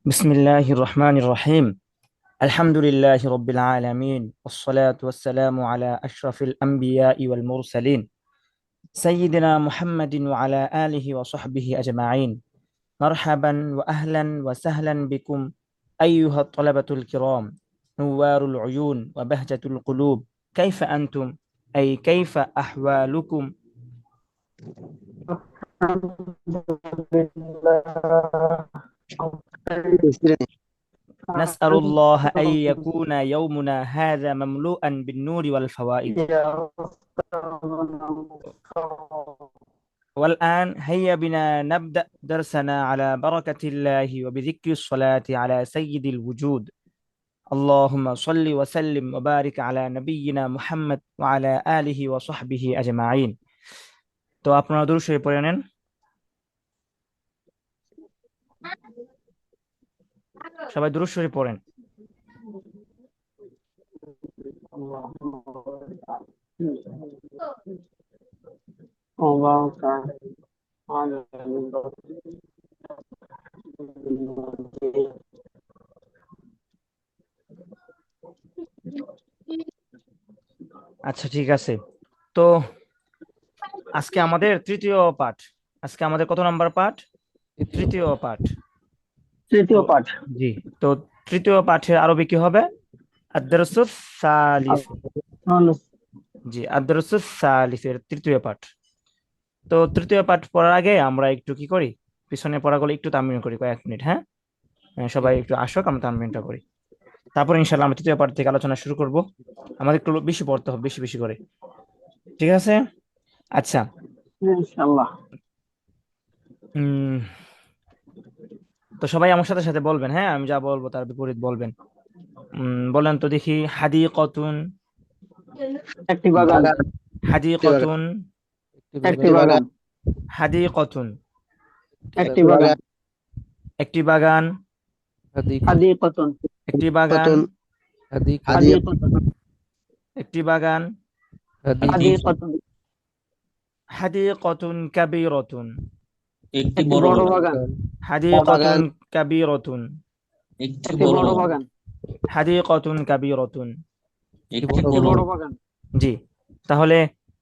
بسم الله الرحمن الرحيم. الحمد لله رب العالمين، والصلاة والسلام على أشرف الأنبياء والمرسلين سيدنا محمد وعلى آله وصحبه أجمعين. مرحبا وأهلا وسهلا بكم أيها الطلبة الكرام، نوار العيون وبهجة القلوب. كيف أنتم؟ أي كيف أحوالكم؟ نسأل الله أن يكون يومنا هذا مملوءا بالنور والفوائد. والآن هيا بنا نبدأ درسنا على بركة الله وبذكر الصلاة على سيد الوجود. اللهم صل وسلم وبارك على نبينا محمد وعلى آله وصحبه أجمعين. তো আপনারা দুরূদ শরীফ পড়ে নেন। সবাই দুরূদ শরীফ পড়েন। আচ্ছা, ঠিক আছে। তো আজকে আমাদের তৃতীয় পাঠ। আজকে আমাদের কত নাম্বার পাঠ? তৃতীয় পাঠ। তৃতীয় পাঠ। জি। তো তৃতীয় পাঠের আরবি কি হবে? আদ-দারসুস সালিস। জি, আদ-দারসুস সালিসের তৃতীয় পাঠ। তো তৃতীয় পাঠ পড়ার আগে আমরা একটু কি করি, পিছনে পড়াগুলো একটু তামিম করি কয়েক মিনিট। হ্যাঁ, সবাই একটু আসুক, আমরা তামিমটা করি। তারপর ইনশাআল্লাহ আমরা তৃতীয় পাঠ থেকে আলোচনা শুরু করব। আমাদের একটু বেশি পড়তে হবে, বেশি বেশি করে। ঠিক আছে? আচ্ছা। ইনশাআল্লাহ। উম তো সবাই আমার সাথে সাথে বলবেন, হ্যাঁ, আমি যা বলবো তার বিপরীত বলবেন। বলেন তো দেখি। হাদিকতুন। একটি বাগান। হাদিকতুন। একটি বাগান। হাদিকতুন। একটি বাগান। একটি বাগান। হাদিকতুন। একটি বাগান। হাদিকতুন। একটি বাগান। হাদিকতুন। হাদিকতুন কাবীরাতুন। একটি বড় বাগান। হাদিকতুন কাবীরাতুন। একটি বড় বাগান। হাদিকতুন কাবীরাতুন। একটি বড় বাগান। জি। তাহলে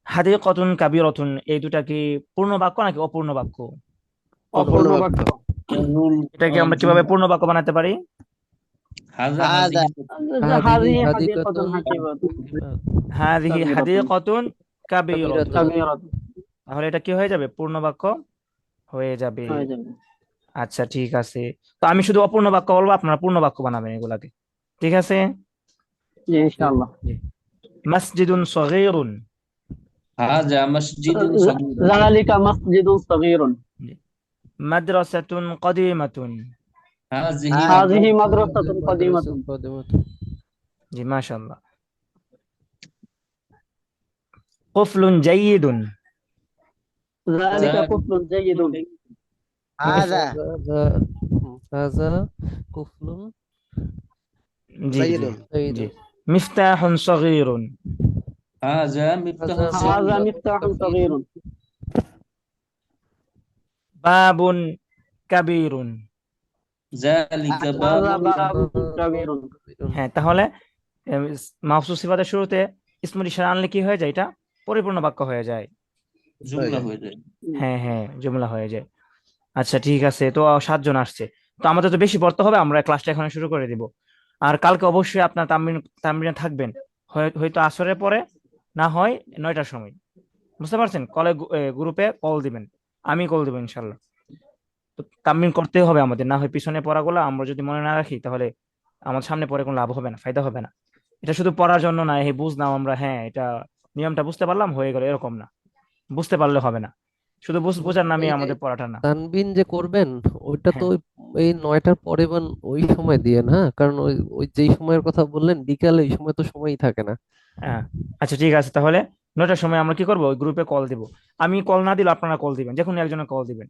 হাদিকতুন কাবীরাতুন এই দুটা কি পূর্ণ বাক্য নাকি অপূর্ণ বাক্য? অপূর্ণ বাক্য। এটাকে আমরা কিভাবে পূর্ণ বাক্য বানাতে পারি? হাযিহি হাদিকতুন হাকিবাতুন হাযিহি হাদিকতুন কাবীরাতুন। কাবীরাতুন। তাহলে এটা কি হয়ে যাবে? পূর্ণ বাক্য হয়ে যাবে। হয়ে যাবে। আচ্ছা, ঠিক আছে। তো আমি শুধু অপূর্ণ বাক্য বলবো, আপনারা পূর্ণ বাক্য বানাবেন এগুলাকে। ঠিক আছে? জি, ইনশাআল্লাহ। মসজিদুন সগীরুন। هذا مسجد صغير. যালিকা মাসজিদুন সাগীরুন। মাদ্রাসাতুন কদিমাতুন। هذه হাযিহি মাদ্রাসাতুন কাদিমাতুন। জি, মাশাআল্লাহ। কুফলুন জাইয়িদুন। যালিকা কুফলুন জাইয়িদুন। هذا هذا كفل জি জি زيد জি। মিফতাহুন সগীরুন। هذا مفتاح هذا صغير. হাযা মিফতাহুন সাগীরুন। বাবুন কাবীরুন। ذلك হাযা باب বাবুন কাবীরুন। হ্যাঁ, তাহলে মাহসুস সিফাতের শুরুতে ইসমুল ইশারা আনলে কি হয়ে যায়? এটা পরিপূর্ণ বাক্য হয়ে যায়। জুমলা হয়ে যায়। হ্যাঁ হ্যাঁ, জুমলা হয়ে যায়। আচ্ছা, ঠিক আছে। তো 7 জন আসছে, তো আমাদের তো বেশি পড়তে হবে, আমরা ক্লাসটা এখন শুরু করে দিব। আর কালকে অবশ্যই আপনার তামরিনে থাকবেন, হয়তো আসরের পরে, না হয় 9টার সময়। বুঝতে পারছেন? গ্রুপে কল দিবেন, আমি কল দিব ইনশাল্লাহ। তো তামরিন করতে হবে আমাদের, না হয় পিছনে পড়াগুলো আমরা যদি মনে না রাখি তাহলে আমার সামনে পড়ে কোনো লাভ হবে না, ফায়দা হবে না। এটা শুধু পড়ার জন্য না, এই বুঝলাম আমরা, হ্যাঁ এটা নিয়মটা বুঝতে পারলাম হয়ে গেল, এরকম না। বুঝতে পারলে হবে না, শুধু বোঝার নামে এই যে আমাদের পড়াটা না। তানবিন যে করবেন ওইটা তো হ্যাঁ এই 9টার পরে বা ওই সময় দিয়েন, হ্যাঁ, কারণ ওই ওই যেই সময়ের কথা বললেন বিকালে, ওই সময় তো সময়ই থাকে না। হ্যাঁ। আচ্ছা, ঠিক আছে। তাহলে 9টার সময় আমরা কি করবো, ওই গ্রুপে কল দিব। আমি কল না দিলে আপনারা কল দিবেন, যে কোনো একজনে কল দিবেন।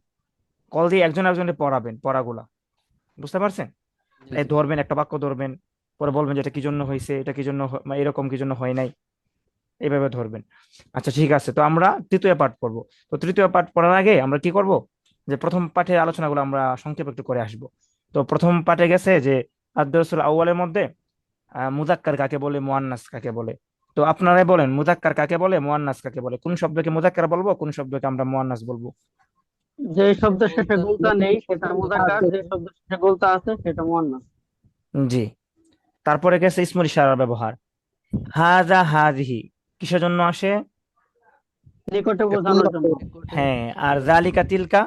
কল দিয়ে একজন একজনে পড়াবেন পড়াগুলা। বুঝতে পারছেন? জি এই জি। ধরবেন, একটা বাক্য ধরবেন, পরে বলবেন যে এটা কি জন্য হয়েছে, এটা কি জন্য মানে এরকম কি জন্য হয় নাই, এইভাবে ধরবেন। আচ্ছা, ঠিক আছে। তো আমরা তৃতীয় পাঠ পড়বো। তো তৃতীয় পাঠ পড়ার আগে আমরা কি করব, যে প্রথম পাঠের আলোচনাগুলো আমরা সংক্ষেপে একটু করে আসবো। তো প্রথম পার্টে গেছে যে আদ-দরসুল আউয়ালের মধ্যে মুজাক্কার কাকে বলে, মুয়ান্নাস কাকে বলে। তো আপনারাই বলেন মুজাক্কার কাকে বলে, মুয়ান্নাস কাকে বলে, কোন শব্দকে মুজাক্কার বলবো, কোন শব্দকে আমরা মুয়ান্নাস বলবো। যে শব্দের শেষে বলতে গুলতা নেই সেটা মুযাক্কার, যে শব্দের শেষে গুলতা আছে সেটা মুয়ান্নাস। জি। তারপরে গেছে ইসমুল ইশারার ব্যবহার। হাযা হাযিহি কিসের জন্য আসে? নিকটে বোঝানোর জন্য, হ্যাঁ। আর যালিকা তিলকা?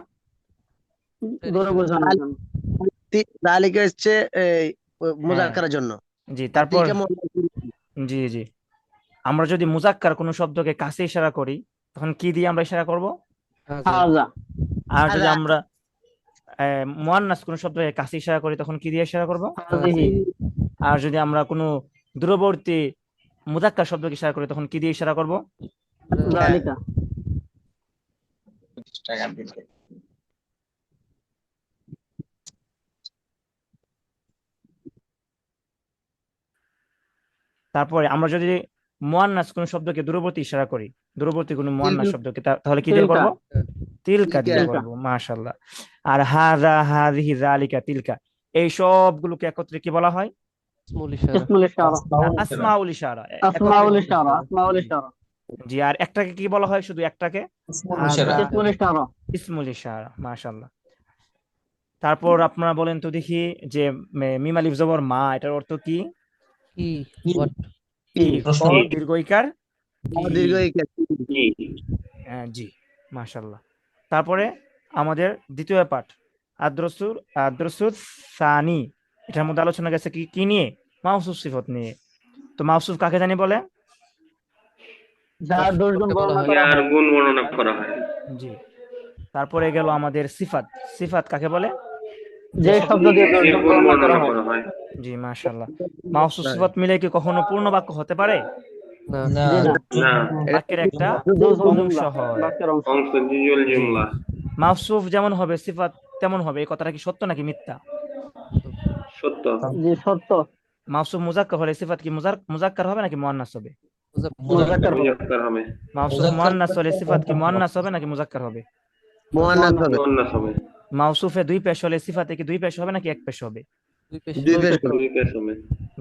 দূরে বোঝানোর জন্য। তালিকা হচ্ছে এই হ্যাঁ। মুযাক্কারের জন্য। জি। আর তারপর তিলকা মুআন্নাস। জি জি, আমরা যদি মুজাক্কার কোনো শব্দকে কাছে ইশারা করি তখন কি দিয়ে আমরা ইশারা করব? হাজা হাযা, আর যদি হাযা। আমরা মুয়ান্নাস কোনো শব্দকে কাছে ইশারা করি তখন কি দিয়ে ইশারা করব? হাযিহি, আর যদি আমরা কোনো দূরবর্তী মুজাক্কার শব্দকে ইশারা করি তখন কি দিয়ে ইশারা করব? যালিকা। তারপরে আমরা যদি মুয়ান্নাস কোনো শব্দকে দূরবর্তী ইশারা করি, দূরবর্তী কোনো মুয়ান্নাস শব্দকে, তাহলে কি দিয়ে তিলকা, করব? তিলকা দিয়ে তিলকা। করব। মাশাআল্লাহ। আর হাযা হাযিহি যালিকা তিলকা এই সবগুলোকে একত্রে কি বলা হয়? ইসমুল ইশারা। ইসমুল ইশারা, আসমাউল ইশারা। আসমাউল ইশারা, আসমাউল ইশারা, জি। আর একটাকে কি বলা হয়? শুধু একটাকে ইসমুল হাযা ইশারা। ইসমুল ইশারা। ইসমুল ইশারা। মাশাআল্লাহ। তারপর আপনারা বলেন তো দেখি যে মিম আলিফ জবর মা, এটার অর্থ কি? কি কি? হোয়াট কি? প্রশ্ন ক দীর্ঘ ইকার কি? দীর্ঘ ইকার। জি। মাশাআল্লাহ। তারপরে আমাদের দ্বিতীয় পাঠ আদ্রসুর সানি, এটার মধ্যে আলোচনা গেছে কি কি নিয়ে? মাওসুফ সিফত নিয়ে। তো মাওসুফ কাকে জানি বলে? যার দুর্গুণ সম্পর্কে বলা বর্ণনা হয়। করা হয়। জি। তারপরে গেল আমাদের সিফাত। সিফাত কাকে বলে? যে শব্দ দিয়ে দুর্গুণ বর্ণনা করা হয়। জি। মাশাআল্লাহ। মাওসুফ সিফাত মিলে কি কখনো পূর্ণ বাক্য হতে পারে? না না, জি না, বাক্যের একটা জুজুল অংশ জুমলা, হয়। বাক্যের অংশ। জি। মাওসুফ যেমন হবে সিফাত তেমন হবে, এই কথাটা কি সত্য নাকি মিথ্যা? জি সত্য। মাওসুফ মুজাক্কার হলে সিফাত কি মুজাক্কার হবে নাকি মুয়ান্নাস হবে? মুযাক্কার হবে। মাওসুফ মুয়ান্নাস হলে সিফাত কি মুয়ান্নাস হবে নাকি মুজাক্কার হবে? মুআন্নাস হবে। মাওসুফে দুই পেশ হলে সিফাতে কি দুই পেশ হবে নাকি এক পেশ হবে? দুই পেশ দুই দুই পেশ পেশ। হবে।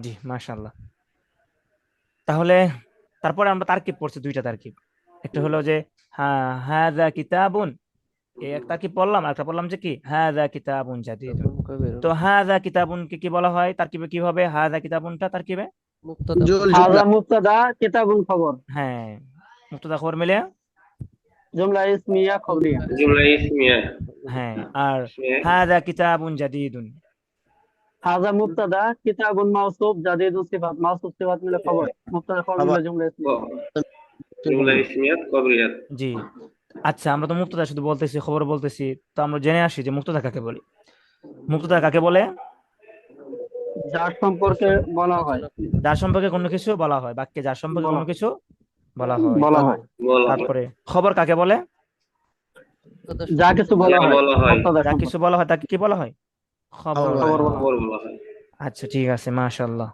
জি। মাশাআল্লাহ। তাহলে তারপরে আমরা তারকিব পড়ছি, দুইটা তারকিব। একটা হলো যে হাযা কিতাবুন, এই এক তারকিব পড়লাম, আর একটা পড়লাম যে কি হাযা কিতাবুন জাদীদুন। তো হাযা কিতাবুনকে কি বলা হয় তারকিবে? কি হবে হাযা কিতাবুনটা তারকিবে? মুক্তাদা জুল হাযা জুমলা। মুবতাদা, কিতাবুন খবর, হ্যাঁ। মুবতাদা খবর মিলে। জুমলা ইসমিয়া খবরিয়া। হ্যাঁ। আর হাযা কিতাবুন জাদীদুন। হাযা মুবতাদা, কিতাবুন মাওসুফ, জাদীদুন সিফাত। মাওসুফ সিফাত মিলে খবর, মুবতাদা খবর মিলে জুমলা ইসমিয়া। জি। আচ্ছা, আমরা তো মুক্তদা শুধু বলতেছি, খবর বলতেছি, তো আমরা জেনে আসি যে মুক্তদা কাকে বলে। মুক্তদা কাকে বলে? যার সম্পর্কে বলা হয়, যার সম্পর্কে কোনো কিছু বলা হয়, বাক্যে যার সম্পর্কে কোনো কিছু বলা হয়। বলা হয়। তারপরে খবর কাকে বলে? মুক্তাদা যা সম্পর্কে কিছু বলা হয়, মুবতাদা যা সম্পর্কে কিছু বলা হয় তাকে কি বলা হয়? খবর খবর বলা খবর হয়। বলা হয়। আচ্ছা, ঠিক আছে। মাশাআল্লাহ,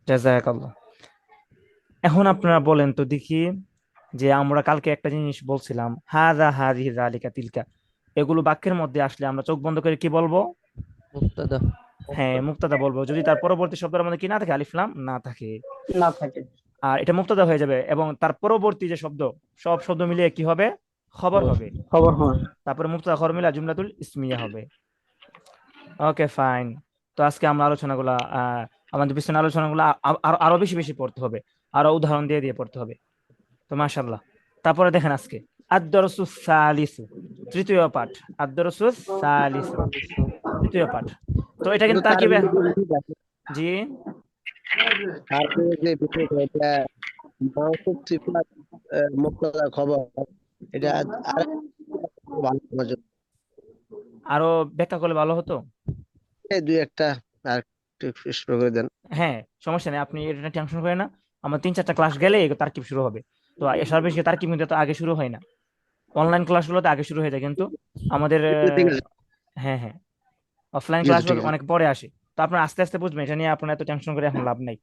জাযাকাল্লাহ। এখন আপনারা বলেন তো দেখি যে আমরা কালকে একটা জিনিস বলছিলাম, হাযা হাযিহি যালিকা তিলকা, এগুলো বাক্যের মধ্যে আসলে আমরা চোখ বন্ধ করে কি বলবো? মুক্তাদা হ্যাঁ, মুক্তাদা বলবো, যদি তার পরবর্তী শব্দের মধ্যে কি না থাকে, আলিফ লাম না থাকে। না থাকে। আর এটা মুক্তাদা হয়ে যাবে, এবং তার পরবর্তী যে শব্দ, সব শব্দ মিলিয়ে কি হবে? খবর হবে। খবর হয়। তারপরে মুক্তাদা খবর মিলে জুমলাতুল ইসমিয়া হবে। ওকে, ফাইন। তো আজকে আমরা আলোচনাগুলা আমাদের পিছনে আলোচনাগুলো আরো বেশি বেশি পড়তে হবে, আরো উদাহরণ দিয়ে দিয়ে পড়তে হবে। তো মাশাআল্লাহ। তারপরে দেখেন আজকে আদ-দরসুস সালিসু, তৃতীয় পাঠ। আদ-দরসুস সালিসু, তৃতীয় পাঠ। তো এটা কিন্তু তার তারকিবে। জি। তারপরে যে বিষয়টা এটা মাওসুফ সিফাত মুবতাদা খবর, এটা আর ভালো করার জন্য আরো ব্যাখ্যা করলে ভালো হতো। এই দুই একটা আর একটু স্পষ্ট করে দেন। হ্যাঁ, সমস্যা নেই, আপনি এটা টেনশন করেন না। আমার 3-4টা ক্লাস গেলে তারকিব শুরু হবে। তো এসব বেশি তারকিব কিন্তু তো আগে শুরু হয় না, অনলাইন ক্লাসগুলোতে আগে শুরু হয়ে যায়, কিন্তু আমাদের ঠিক আছে, হ্যাঁ হ্যাঁ, অফলাইন ঠিক আছে, ক্লাসগুলো ঠিক আছে। অনেক পরে আসে। তো আপনার আস্তে আস্তে বুঝবেন, এটা নিয়ে আপনার এত টেনশন করে এখন লাভ নাই।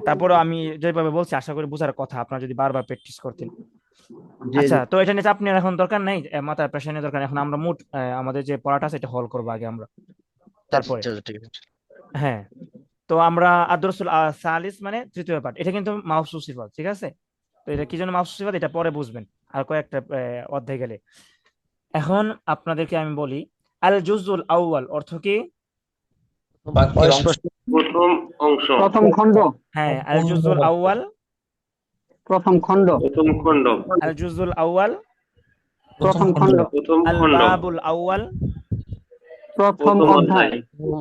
তারপরেও আমি যেভাবে বলছি আশা করি বোঝার কথা, আপনার যদি বারবার প্র্যাকটিস করতেন। জি আচ্ছা, জি। তো এটা নিয়ে চাপ নেওয়ার এখন দরকার নাই, মাথায় প্রেশার নেওয়ার দরকার নেই। এখন আমরা আমাদের যে পড়াটা আছে এটা হল করবো আগে আমরা। তারপরে আচ্ছা, ঠিক আছে। হ্যাঁ, তো আমরা আদরসুল সালিস মানে তৃতীয় পাঠ, এটা কিন্তু মাওসুফ সিফাত, ঠিক আছে? তো এটা কি জন্য মাওসুফ সিফাত এটা পরে বুঝবেন আর কয়েকটা অধ্যায় গেলে। এখন আপনাদেরকে আমি বলি, আল জুজুল আউয়াল অর্থ কি? বাক্যের অংশ। অস্পষ্ট। প্রথম অংশ, প্রথম খণ্ড, হ্যাঁ, আল জুজুল আউয়াল, প্রথম খণ্ড, প্রথম খণ্ড, আল জুজুল আউয়াল, প্রথম খণ্ড, প্রথম আল খণ্ড, বাবুল আউয়াল। প্রথম প্রথম অধ্যায়। অধ্যায়।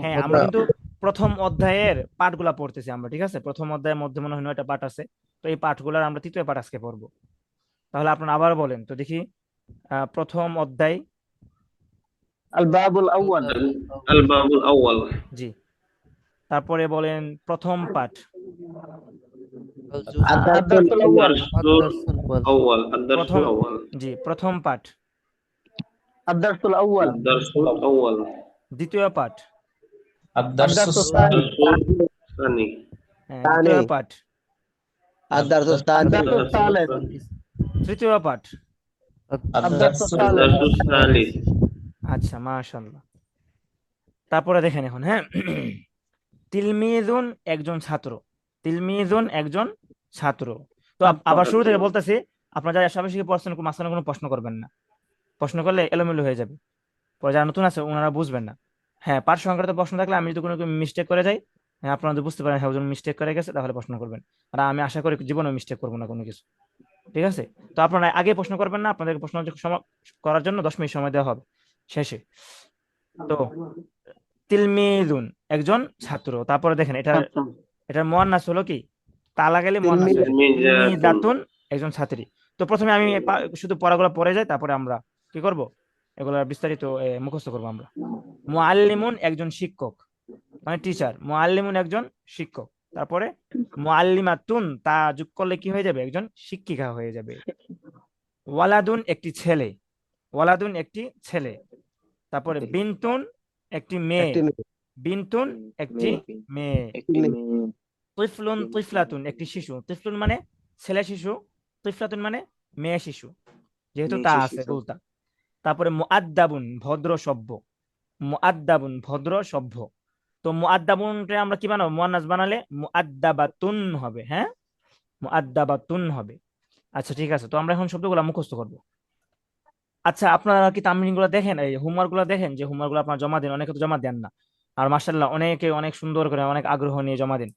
হ্যাঁ, আমরা কিন্তু প্রথম অধ্যায়ের পাঠগুলা পড়তেছি আমরা, ঠিক আছে? প্রথম অধ্যায়ের মধ্যে মনে হয় নয়টা পাঠ আছে, তো এই পাঠগুলার আমরা তৃতীয় পাঠ আজকে পড়বো। তাহলে আপনারা আবার বলেন তো দেখি, প্রথম অধ্যায়। আল বাবুল আউয়াল, আল বাবুল আউয়াল, জি, তারপরে বলেন প্রথম পাঠ। আদ-দারসুল আউয়াল, আউয়াল, আদ-দারসুল প্রথম, আউয়াল, জি, প্রথম পাঠ। আদ-দারসুল আউয়াল, আদ-দারসুল আউয়াল, দ্বিতীয় পাঠ। আদ-দারসুস সানি, আদ-দারসুল সানি, দ্বিতীয় পাঠ। আদ-দারসুস সানি, আদ-দারসুস সালিস, তৃতীয় পাঠ। আদ-দারসুস সালিস, আদ-দারসুল সালিস। আচ্ছা, মাশাআল্লাহ। তারপরে দেখেন এখন, হ্যাঁ, তিলমিজুন একজন ছাত্র, তিলমিজুন একজন ছাত্র। তো আবার শুরু থেকে বলতেছি, আপনারা যারা আশাপাশি পড়ছেন মাঝখানে কোনো প্রশ্ন করবেন না, প্রশ্ন করলে এলোমেলো হয়ে যাবে, পরে যারা নতুন আছে ওনারা বুঝবেন না। হ্যাঁ, পাঠ সংক্রান্ত প্রশ্ন থাকলে আমি যদি কোনো মিস্টেক করে যাই, হ্যাঁ, আপনারা যদি বুঝতে পারেন হ্যাঁ ওজন মিস্টেক করে গেছে, তাহলে প্রশ্ন করবেন। আর আমি আশা করি জীবনে মিস্টেক করবো না কোনো কিছু, ঠিক আছে? তো আপনারা আগে প্রশ্ন করবেন না, আপনাদের প্রশ্ন করার জন্য 10 মিনিট সময় দেওয়া হবে শেষে। তো তিলমিজুন একজন ছাত্র, তারপরে দেখেন এটা, আচ্ছা, এটার মুয়ান্নাস হলো কি? তা লাগালে মুয়ান্নাস হয়ে যায়। তিলমিজাতুন। তিলমিজাতুন একজন ছাত্রী। তো প্রথমে আমি শুধু পড়াগুলো পড়ে যাই, তারপরে আমরা কি করব, এগুলা বিস্তারিত মুখস্থ করবো আমরা। মুআল্লিমুন একজন শিক্ষক, মানে টিচার। মুআল্লিমুন একজন শিক্ষক। তারপরে মুআল্লিমাতুন তা যোগ করলে কি হয়ে যাবে? একজন শিক্ষিকা হয়ে যাবে। ওয়ালাদুন একটি ছেলে, ওয়ালাদুন একটি ছেলে। তারপরে বিনতুন একটি মেয়ে, একটি মেয়ে, বিনতুন একটি মেয়ে। একটি মেয়ে, তিফলুন তিফলাতুন একটি শিশু, তিফলুন মানে ছেলে শিশু, তিফলাতুন মানে মেয়ে শিশু, যেহেতু তা আছে উল্টা। তারপরে মুআদ্দাবুন ভদ্র সভ্য, মুআদ্দাবুন ভদ্র সভ্য। তো মুআদ্দাবুনটা আমরা কি বানাবো? মুয়ান্নাস বানালে মুআদ্দাবাতুন হবে, হ্যাঁ, মুআদ্দাবাতুন হবে। আচ্ছা, ঠিক আছে, তো আমরা এখন শব্দগুলো মুখস্থ করব। আচ্ছা, আপনারা কি তামরিন গুলো দেখেন, এই হোমওয়ার্ক গুলো দেখেন? যে হোমওয়ার্ক গুলো আপনারা জমা দেন, অনেকে তো জমা দেন না, আর মাশাআল্লাহ অনেকে অনেক সুন্দর করে অনেক আগ্রহ নিয়ে জমা দেন,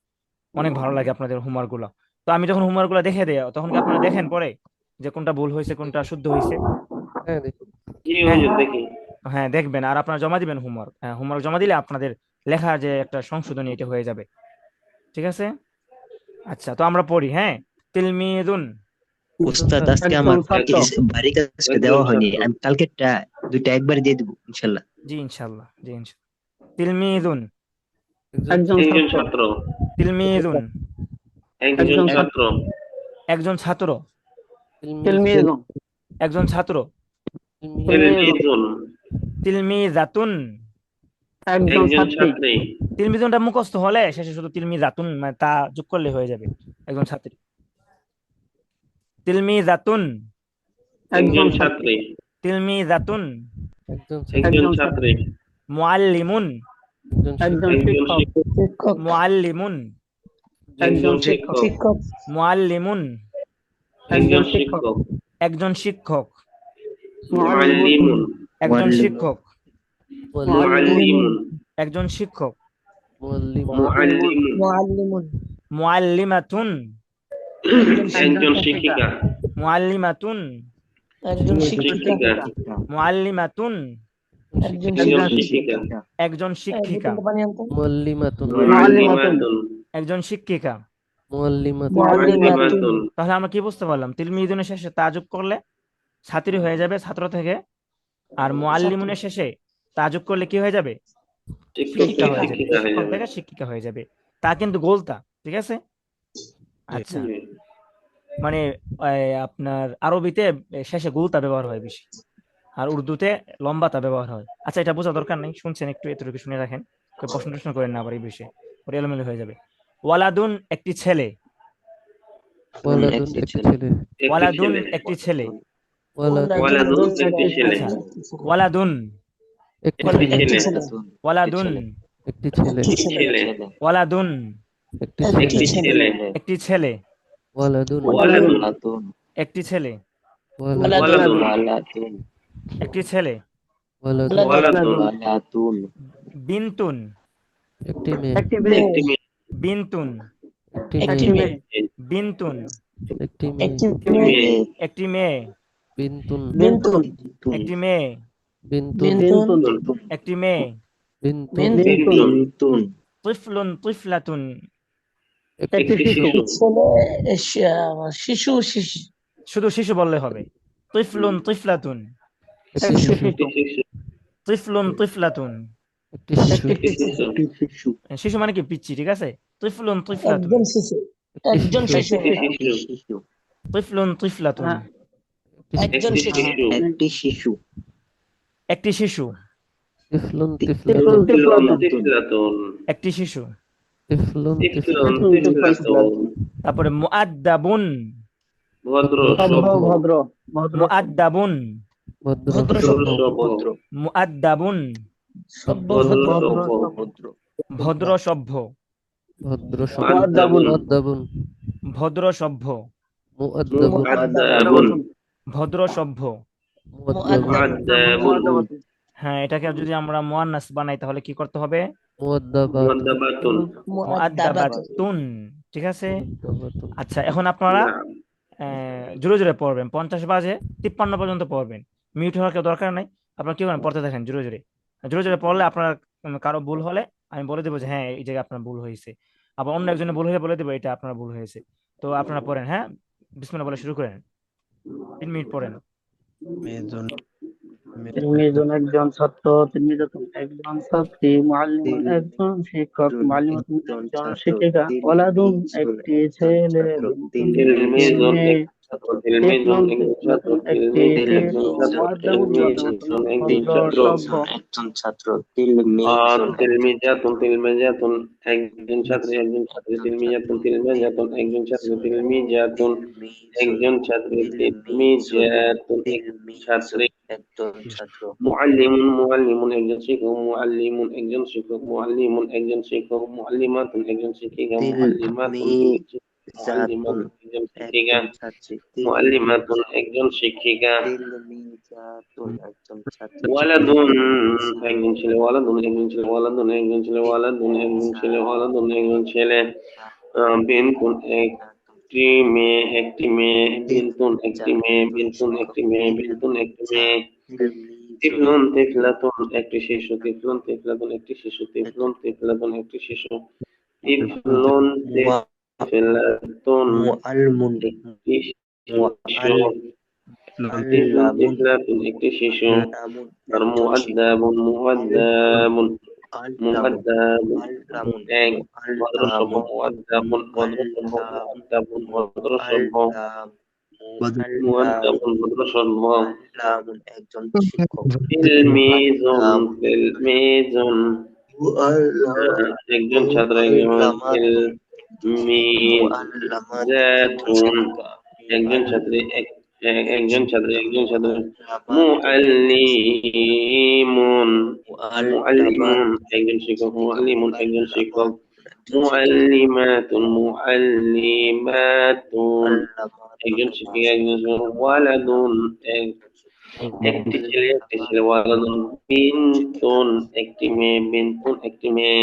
অনেক ভালো লাগে আপনাদের হোমওয়ার্ক গুলো। তো আমি যখন হোমওয়ার্ক গুলো দেখে দেই, তখন কি আপনারা দেখেন পরে যে কোনটা ভুল হয়েছে কোনটা শুদ্ধ হয়েছে? হ্যাঁ দেখি। জি হ্যাঁ, হুজুর, দেখি। হ্যাঁ, দেখবেন, আর আপনারা জমা দিবেন হোমওয়ার্ক। হ্যাঁ, হোমওয়ার্ক জমা দিলে আপনাদের লেখা যে একটা সংশোধনী এটা হয়ে যাবে, ঠিক আছে? আচ্ছা, তো আমরা পড়ি, হ্যাঁ। তিলমিদুন, উস্তাদ আজকে একজন আমার ছাত্র, বাড়ি কাজটা দেওয়া হয়নি, আমি কালকেরটা দুইটা একবার দিয়ে দেবো ইনশাল্লাহ। জি ইনশাআল্লাহ, জি ইনশাআল্লাহ। তিলমিদুন, একজন একজন ছাত্র, ছাত্র, তিলমিদুন একজন ছাত্র, একজন ছাত্র, তিলমিজুন, একজন ছাত্র। তিলমিজুন, তিলমিজাতুন, একজন একজন ছাত্রী, ছাত্রী, তিলমিজুনটা মুখস্থ হলে শেষে শুধু তিলমিজাতুন মানে তা যোগ করলে হয়ে যাবে, একজন ছাত্রী। তিলমিজাতুন, একজন ছাত্রী, তিলমিজাতুন, একজন একজন ছাত্রী, মুআল্লিমুন, একজন একজন শিক্ষক, মুআল্লিমুন, একজন শিক্ষক, মুআল্লিমুন, একজন শিক্ষক, একজন শিক্ষক, মুআল্লিমুন, একজন শিক্ষক, মুআল্লিমুন, একজন শিক্ষক, মুআল্লিমুন, মুআল্লিমাতুন, একজন শিক্ষিকা, মুআল্লিমাতুন, একজন শিক্ষিকা, মুআল্লিমাতুন, একজন শিক্ষিকা, একজন শিক্ষিকা, মুআল্লিমাতুন, মুআল্লিমাতুন, একজন শিক্ষিকা। মুআল্লিমাতুন, মুআল্লিমাতুন, তাহলে আমরা কি বুঝতে পারলাম? তিলমিদুনের শেষে তা যোগ করলে ছাত্রী হয়ে যাবে ছাত্র থেকে, আর মুআল্লিমুনের শেষে তা যোগ করলে কি হয়ে যাবে? শিক্ষিকা হয়ে যাবে, শিক্ষিকা হয়ে শিক্ষক যাবে। থেকে শিক্ষিকা হয়ে যাবে। তা কিন্তু গোলতা, ঠিক আছে? আচ্ছা, জি। মানে আপনার আরবিতে শেষে গোলতা ব্যবহার হয় বেশি, আর উর্দুতে লম্বাতা ব্যবহার হয়। আচ্ছা, এটা বোঝা দরকার নেই, শুনছেন একটু এতটুকু শুনে রাখেন, কেউ প্রশ্ন টশ্ন করেন না আবার এই বিষয়ে, পরে এলোমেলো হয়ে যাবে। ওয়ালাদুন একটি ছেলে, ওয়ালাদুন একটি ছেলে, ওয়ালাদুন একটি ছেলে, ওয়ালাদুন ওয়ালাদুন একটি ছেলে, আচ্ছা, ওয়ালাদুন, একটি একটি ছেলে, ছেলে, ওয়ালাদুন, একটি ছেলে, একটি ছেলে, ওয়ালাদুন, একটি একটি ছেলে, ছেলে, একটি ছেলে, ওয়ালাদুন, ওয়ালাদুন, একটি ছেলে, ওয়ালাদুন, ওয়ালাদুন, একটি ছেলে, ওয়ালাদুন, ওয়ালাদুন, বিনতুন, একটি মেয়ে, একটি মেয়ে, একটি মেয়ে, বিনতুন, একটি একটি মেয়ে, মেয়ে, বিনতুন, একটি মেয়ে, একটি মেয়ে, একটি মেয়ে, বিনতুন, বিনতুন, একটি মেয়ে, বিনতুন, বিনতুন, একটি মেয়ে, বিনতুন, বিনতুন, তিফলুন, তিফলাতুন, একটি একটি একটি শিশু, শিশু, শুধু শিশু বললে হবে। তিফলুন, তিফলাতুন, একটি একটি শিশু, একটি শিশু, শিশু, তিফলুন, তিফলাতুন। একটি শিশু, একটি একটি শিশু, শিশু, শিশু মানে কি পিচ্চি, ঠিক আছে? তিফলুন, তিফলাতুন, একটি শিশু, একটি শিশু, তিফলুন, তিফলাতুন, হ্যাঁ, একটি শিশু, একটি শিশু, একটি শিশু, তিফলুন, তিফলুন, তিফলাতুন, তিফলাতুন, তিফলাতুন, একটি শিশু। তিফলুন, তিফলুন, তিফলাতুন, তিফলাতুন, তারপরে মুআদ্দাবুন, ভদ্র সভ্য, সভ্য, ভদ্র, ভদ্র, মুআদ্দাবুন, ভদ্র ভদ্র সভ্য, সভ্য, মুআদ্দাবুন, ভদ্র ভদ্র, সভ্য, ভদ্র সভ্য, ভদ্র সভ্য, মুআদ্দাবুন, মুআদ্দাবুন, ভদ্র সভ্য, মুআদ্দাবুন, মুআদ্দাবুন, ভদ্র সভ্য। মুআদ্দাবুন, মুআদ্দাবুন, হ্যাঁ, এটাকে যদি আমরা মুয়ান্নাস বানাই তাহলে কি করতে হবে? মুআদ্দাবাতুন, মুআদ্দাবাতুন, মুআদ্দাবাতুন, ঠিক আছে? মুআদ্দাবাতুন। আচ্ছা, এখন আপনারা নাম, জোরে জোরে পড়বেন, 50 বাজে 53 পর্যন্ত পড়বেন। মিউট হওয়ার কেউ দরকার নাই, আপনারা কি করেন পড়তে থাকেন জোরে জোরে। জোরে জোরে পড়লে আপনার কারো ভুল হলে আমি বলে দেবো যে হ্যাঁ এই জায়গায় আপনার ভুল হয়েছে, আবার অন্য একজনের ভুল হলে বলে দেবো এটা আপনার ভুল হয়েছে। তো আপনারা পড়েন, হ্যাঁ, বিসমিল্লাহ বলে শুরু করেন, 3 মিনিট পড়েন। তিলমিজুন একজন ছাত্র, তিলমিজাতুন একজন ছাত্রী, মুআল্লিমুন একজন শিক্ষক, মুআল্লিমাতুন একজন শিক্ষিকা, ওয়ালাদুন একটি ছেলে, বিনতুন একটি তিলমিজুন মেয়ে, তিলমিজুন তিফলুন, একজন ছাত্র, তিফলাতুন একটি তিলমিজ শিশু, একজন ছাত্র, মুআদ্দাবুন, মুআদ্দাবাতুন তিলমিজুন একজন ভদ্র সভ্য, তিলমিজাতুন একজন ছাত্রী, একজন ছাত্রী, তিলমিজাতুন, তিলমিজাতুন একজন ছাত্রী, তিলমিজাতুন একজন ছাত্রী, তিলমিজাতুন একজন ছাত্রী, মুআল্লিমুন, মুআল্লিমুন একজন শিক্ষক, মুআল্লিমুন একজন শিক্ষক, মুআল্লিমুন একজন শিক্ষক, মুআল্লিমাতুন একজন শিক্ষিকা, মুআল্লিমাতুন একজন শিক্ষিকা, মুআল্লিমাতুন একজন শিক্ষিকা, ওয়ালাদুন একজন ছেলে, ওয়ালাদুন একজন ছেলে, ওয়ালাদুন একজন ছেলে, ওয়ালাদুন একজন ছেলে, ওয়ালাদুন একজন ছেলে, বিনতুন একটি মেয়ে, একটি মেয়ে, বিনতুন একটি মেয়ে, বিনতুন একটি মেয়ে, বিনতুন একটি মেয়ে, তিফলুন, তিফলাতুন একটি শিশু, তিফলুন, তিফলাতুন একটি শিশু, তিফলুন, তিফলাতুন একটি শিশু, তিফলুন, তিফলাতুন একটি শিশু, তিফলুন, তিফলাতুন একটি শিশু, আর মুআদ্দাবুন, মুআদ্দাবুন, মুআদ্দাবুন এক ভদ্র সভ্য, মুআদ্দাবুন ভদ্র সভ্য, মুআদ্দাবুন ভদ্র সভ্য, মুআদ্দাবুন ভদ্র সভ্য, তিলমিজুন, তিলমিজুন একজন ছাত্র, তিলমিজাতুন একজন ছাত্রী, একজন ছাত্রী, একজন ছাত্র, মুআল্লিমুন, মুআল্লিমুন একজন শিক্ষক, মুআল্লিমুন একজন শিক্ষক, মুআল্লিমাতুন, মুআল্লিমাতুন একজন শিক্ষিকা, একজন শিক্ষক, ওয়ালাদুন একটি ছেলে, একটি ছেলে, ওয়ালাদুন, বিনতুন একটি মেয়ে, বিনতুন একটি মেয়ে,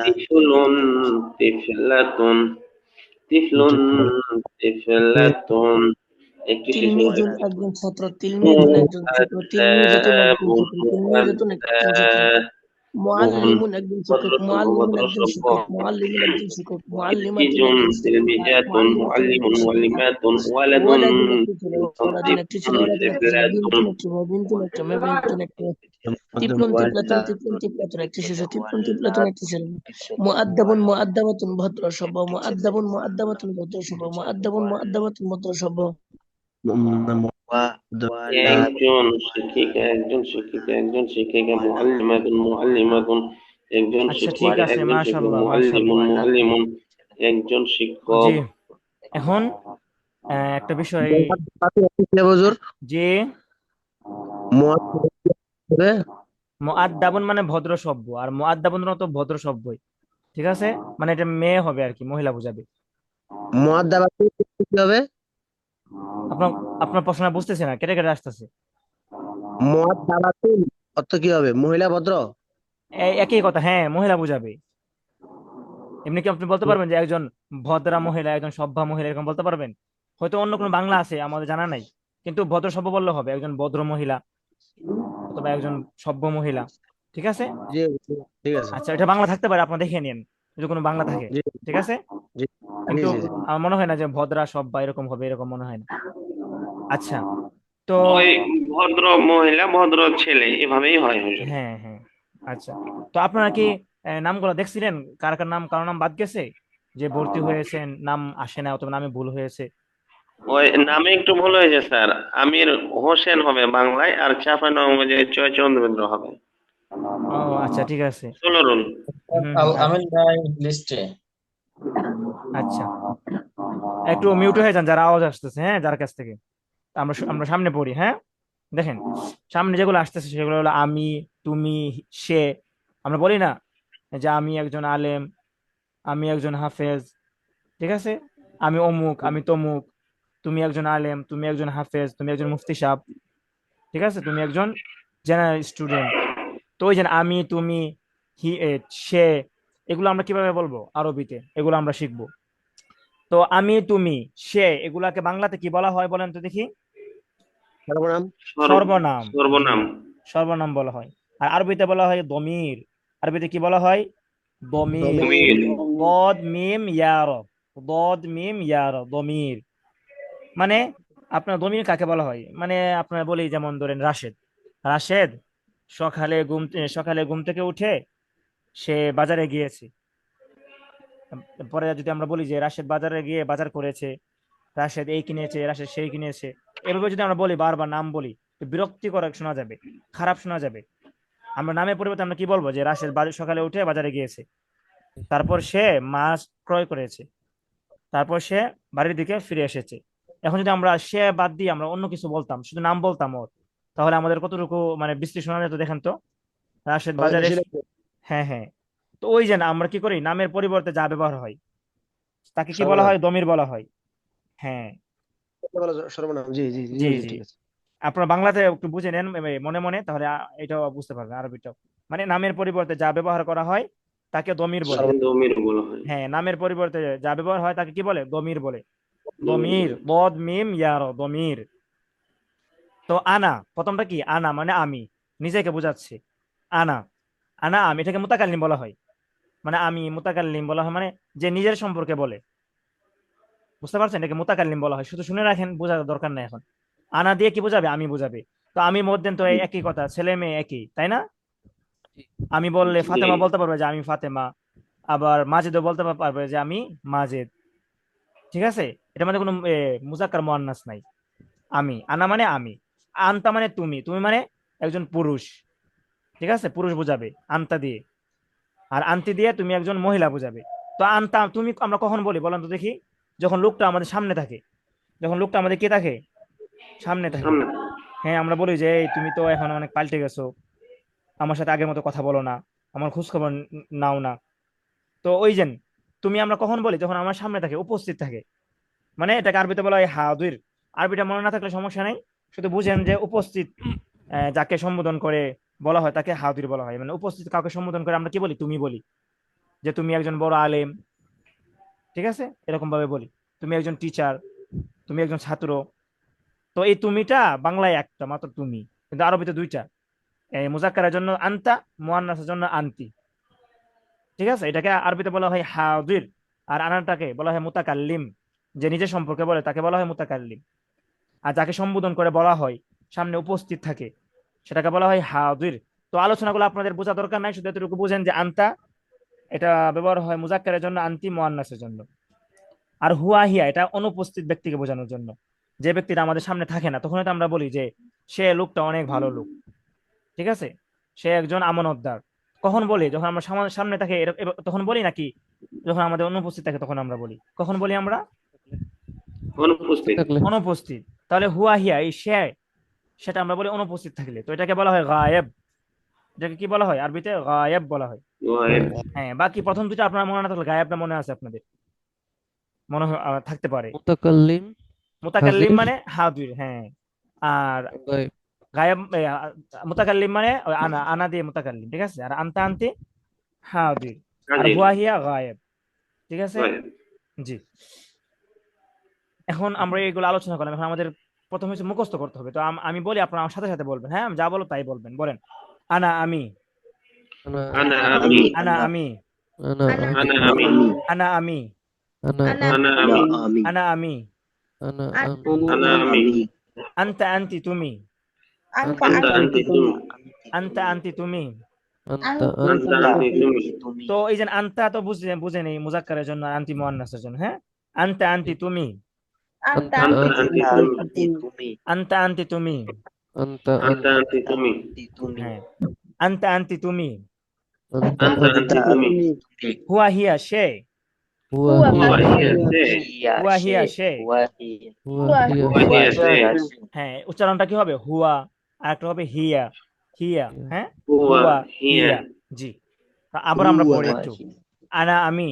তিফলুন, তিফলাতুন, তিফলুন, তিফলাতুন একটি শিশু, মুআদ্দাবুন, মুআদ্দাবুন ভদ্র সভ্য, তিলমিজুন, তিলমিজাতুন, মুআল্লিমুন, মুআল্লিমাতুন, ওয়ালাদুন তিফলুন, তিফলাতুন, একজন শিক্ষিকা, একজন শিক্ষিকা, একজন শিক্ষিকা, মুআল্লিমাতুন, মুআল্লিমাতুন একজন আচ্ছা, ঠিক শিক্ষিকা, আছে, একজন শিক্ষক, মাশাআল্লাহ, মুআল্লিমুন, মাশাআল্লাহ। মুআল্লিমুন একজন শিক্ষক। জি, এখন একটা বিষয়, হুজুর যে মুআদ্দাব মুআদ্দাবুন মানে ভদ্র সভ্য, আর মুআদ্দাবুন তো ভদ্র সভ্যই, ঠিক আছে, মানে এটা মেয়ে হবে আর কি, মহিলা বোঝাবে। মুআদ্দাবাতুন কি হবে? আপনার আপনার প্রশ্ন বুঝতেছে না, কেটে কেটে আসতেছে। মুআদ্দাবাতুন অর্থ কি হবে? মহিলা ভদ্র? একই কথা, হ্যাঁ, মহিলা বোঝাবে। এমনি কি আপনি বলতে পারবেন যে একজন ভদ্রা মহিলা, একজন সভ্যা মহিলা, এরকম বলতে পারবেন? হয়তো অন্য কোনো বাংলা আছে আমাদের জানা নাই, কিন্তু ভদ্র সভ্য বললে হবে, একজন ভদ্র মহিলা অথবা একজন সভ্য মহিলা, ঠিক আছে। জি জি, ঠিক আছে। আচ্ছা, এটা বাংলা থাকতে পারে, আপনার দেখে নিন যদি কোনো বাংলা থাকে, জি ঠিক আছে। জি জি কিন্তু জি জি। আমার মনে হয় না যে ভদ্রা সভ্যা এরকম হবে, এরকম মনে হয় না। আচ্ছা, তো ওই ভদ্র মহিলা ভদ্র ছেলে এভাবেই হয় হুজুর। হ্যাঁ হ্যাঁ, আচ্ছা, তো আপনারা কি নামগুলো দেখছিলেন, কার কার নাম, কারো নাম বাদ গেছে, যে ভর্তি হয়েছেন নাম আসে না অথবা নামে ভুল হয়েছে? ওই নামে একটু ভুল হয়েছে স্যার, আমির হোসেন হবে বাংলায়, আর চাঁপাইনবাবগঞ্জে জয় চন্দ্রবেন্দ্র হবে। ও আচ্ছা, ঠিক আছে। 16 রুল। হুম আল হুম, আমিন নাই লিস্টে। আচ্ছা, একটু মিউট হয়ে যান যারা আওয়াজ আসতেছে, হ্যাঁ, যার কাছ থেকে। আমরা আমরা সামনে পড়ি, হ্যাঁ। দেখেন, সামনে যেগুলো আসতেছে সেগুলো হলো আমি, তুমি, সে। আমরা বলি না যে আমি একজন আলেম, আমি একজন হাফেজ, ঠিক আছে, আমি অমুক, আমি তমুক, তুমি একজন আলেম, তুমি একজন হাফেজ, তুমি একজন মুফতি সাহেব, ঠিক আছে, তুমি একজন জেনারেল স্টুডেন্ট। তো ওই যে আমি, তুমি, হি, সে, এগুলো আমরা কিভাবে বলবো আরবিতে, এগুলো আমরা শিখবো। তো আমি, তুমি, সে, এগুলাকে বাংলাতে কি বলা হয় বলেন তো দেখি? সর্বনাম। সর্বনাম। জি, সর্বনাম। সর্বনাম বলা হয়। আর আরবিতে বলা হয় দমির। আরবিতে কি বলা হয়? দমির। জমির। দদ মিম ইয়ার, দদ মিম ইয়ার, দমির। মানে আপনার দমির কাকে বলা হয়, মানে আপনার বলি, যেমন ধরেন রাশেদ, রাশেদ সকালে ঘুম থেকে উঠে সে বাজারে গিয়েছে। পরে যদি আমরা বলি যে রাশেদ বাজারে গিয়ে বাজার করেছে, রাশেদ এই কিনেছে, রাশেদ সেই কিনেছে, এভাবে যদি আমরা বলি, বারবার নাম বলি, তো বিরক্তিকর শোনা যাবে, খারাপ শোনা যাবে। আমরা নামের পরিবর্তে আমরা কি বলবো, যে রাশেদ সকালে উঠে বাজারে গিয়েছে, তারপর সে মাছ ক্রয় করেছে, তারপর সে বাড়ির দিকে ফিরে এসেছে। এখন যদি আমরা সে বাদ দিয়ে আমরা অন্য কিছু বলতাম, শুধু নাম বলতাম ওর, তাহলে আমাদের কতটুকু মানে বিশ্লেষণ শোনা যেত দেখেন তো। রাশেদ হবে বাজারে বেশি লাগবে। হ্যাঁ হ্যাঁ। তো ওই যে না, আমরা কি করি, নামের পরিবর্তে যা ব্যবহার হয় তাকে কি বলা সর্বনাম। হয়, দমির বলা হয়। হ্যাঁ, সর্বনাম, জি জি জি জি জি, জি। ঠিক আছে। আপনারা বাংলাতে একটু বুঝে নেন মনে মনে, তাহলে এটাও বুঝতে পারবেন আরবিটাও। মানে নামের পরিবর্তে যা ব্যবহার করা হয় তাকে দমির বলে। জমির বলা হয়। হ্যাঁ, নামের পরিবর্তে যা ব্যবহার হয় তাকে কি বলে, দমির বলে। জমির দমির, বলে। দদ মিম ইয়ার, দমির। তো আনা, প্রথমটা কি, আনা মানে আমি, নিজেকে বোঝাচ্ছে। আনা, আনা আমি, এটাকে মুতাকাল্লিম বলা হয়। মানে আমি মুতাকাল্লিম বলা হয়, মানে যে নিজের সম্পর্কে বলে। বুঝতে পারছেন, এটাকে মুতাকাল্লিম বলা হয়, শুধু শুনে রাখেন, বোঝার দরকার নাই এখন। আনা দিয়ে কি বোঝাবে, আমি বোঝাবে। তো আমি মধ্যে তো এই একই কথা, ছেলে মেয়ে একই, তাই না? আমি বললে জি। ফাতেমা বলতে পারবে যে আমি ফাতেমা, আবার মাজেদও বলতে পারবে যে আমি মাজেদ, ঠিক আছে। এটার মধ্যে কোনো মুজাক্কার মুআন্নাস নাই। আমি, আনা মানে আমি, আনতা মানে তুমি, তুমি মানে একজন পুরুষ, ঠিক আছে, পুরুষ বোঝাবে আনতা দিয়ে। আর আন্তি দিয়ে তুমি একজন মহিলা বোঝাবে। তো আনতা তুমি আমরা কখন বলি বলেন তো দেখি? যখন লোকটা আমাদের সামনে থাকে, যখন লোকটা আমাদের কে থাকে, সামনে থাকে। সামনে। হ্যাঁ, আমরা বলি যে এই তুমি তো এখন অনেক পাল্টে গেছো, আমার সাথে আগের মতো কথা বলো না, আমার খোঁজ খবর নাও না। তো ওই যে তুমি আমরা কখন বলি, যখন আমার সামনে থাকে, উপস্থিত থাকে। মানে এটাকে আরবিতে বলা হয় হাদির। আরবিটা মনে না থাকলে সমস্যা নেই, শুধু বুঝেন যে উপস্থিত যাকে সম্বোধন করে বলা হয় তাকে হাদির বলা হয়। মানে উপস্থিত কাউকে সম্বোধন করে আমরা কি বলি, তুমি বলি, যে তুমি একজন বড় আলেম, ঠিক আছে, এরকম ভাবে বলি। তুমি একজন টিচার, তুমি একজন ছাত্র। তো এই তুমিটা বাংলায় একটা মাত্র তুমি, কিন্তু আরবিতে দুইটা। এই মুজাক্কারের জন্য আনতা, মুয়ান্নাসের জন্য আনতি, ঠিক আছে। এটাকে আরবিতে বলা হয় হাদির। আর আনাটাকে বলা হয় মুতাকাল্লিম, যে নিজের সম্পর্কে বলে তাকে বলা হয় মুতাকাল্লিম। আর যাকে সম্বোধন করে বলা হয়, সামনে উপস্থিত থাকে, সেটাকে বলা হয় হাদির। তো আলোচনাগুলো আপনাদের বোঝা দরকার নাই, শুধু এতটুকু বুঝেন যে আনতা এটা ব্যবহার হয় মুজাক্কারের জন্য, আনতি মুয়ান্নাসের জন্য। আর হুয়া হিয়া এটা অনুপস্থিত ব্যক্তিকে বোঝানোর জন্য, যে ব্যক্তিটা আমাদের সামনে থাকে না, তখন তো আমরা বলি যে সে লোকটা অনেক ভালো লোক, ঠিক আছে, সে একজন আমানতদার। কখন বলি, যখন আমরা সামনে থাকে তখন বলি, নাকি যখন আমাদের অনুপস্থিত থাকে তখন আমরা বলি? কখন বলি আমরা? উপস্থিত অনুপস্থিত। থাকলে। অনুপস্থিত। তাহলে হুয়া হিয়া এই সে, সেটা আমরা বলি অনুপস্থিত থাকলে। তো এটাকে বলা হয় গায়েব। যেটাকে কি বলা হয় আরবিতে? গায়েব বলা হয়। গায়েব। হ্যাঁ, বাকি প্রথম দুটো আপনার মনে না থাকলে গায়েবটা মনে আছে আপনাদের, মনে হয় থাকতে পারে। মুতাকাল্লিম, মুতাকাল্লিম হাজির, মানে হাজির, হ্যাঁ। আর গায়েব। গায়েব মুতাকাল্লিম মানে ওই আনা, আনা দিয়ে মুতাকাল্লিম, ঠিক আছে। আর আনতা আনতি হাজির। আর হাজির। হুয়া হিয়া গায়েব, ঠিক আছে। গায়েব। জি। এখন আমরা এগুলো আলোচনা করলাম, এখন আমাদের প্রথম হচ্ছে মুখস্থ করতে হবে। তো আমি বলি, আপনারা আমার সাথে সাথে বলবেন, হ্যাঁ, আমি যা বলো তাই বলবেন। বলেন, আনা আমি, আনা আনা আমি, আমি, আনা আমি, আনা আমি, আনা আনা আমি, আমি, আনা আমি, আনা আনা আমি, আনা আমি, আমি, আনা আমি, আনা আমি, আনা আনা আমি, আমি, আনতা আনতি তুমি, আনতা আনতা আনতি তুমি, আনতা আনতি তুমি। আনতা আনতা আনতি আনতি তুমি, তুমি, তো এই যে আনতা তো বুঝে বুঝে নেই মুজাক্কারের জন্য, আর আনতি মুয়ান্নাসের জন্য, হ্যাঁ। আনতা আনতি তুমি, আনতা আনতা আনতি আনতি আনতা তুমি, আনতি তুমি, আনতা আনতি তুমি, আনতা আনতা আনতি আনতি তুমি, আনতি তুমি, হ্যাঁ। আনতা আনতি তুমি, আনতা আনতা আনতি আনতি আনতা তুমি, আনতি তুমি, হুয়া হিয়া সে, হুয়া হুয়া হিয়া হিয়া সে, সে, হিয়া হুয়া সে, হিয়া সে। হুয়া হিয়া, হুয়া হিয়া হুয়া সে, হুয়া হিয়া সে, হিয়া সে, হ্যাঁ, উচ্চারণটা কি হবে? হুয়া, আর একটা হবে হিয়া, হিয়া, হ্যাঁ। হুয়া হুয়া হিয়া, হিয়া, জি। তা আবার আমরা হুয়া পড়ি একটু। হিয়া, আনা আমি,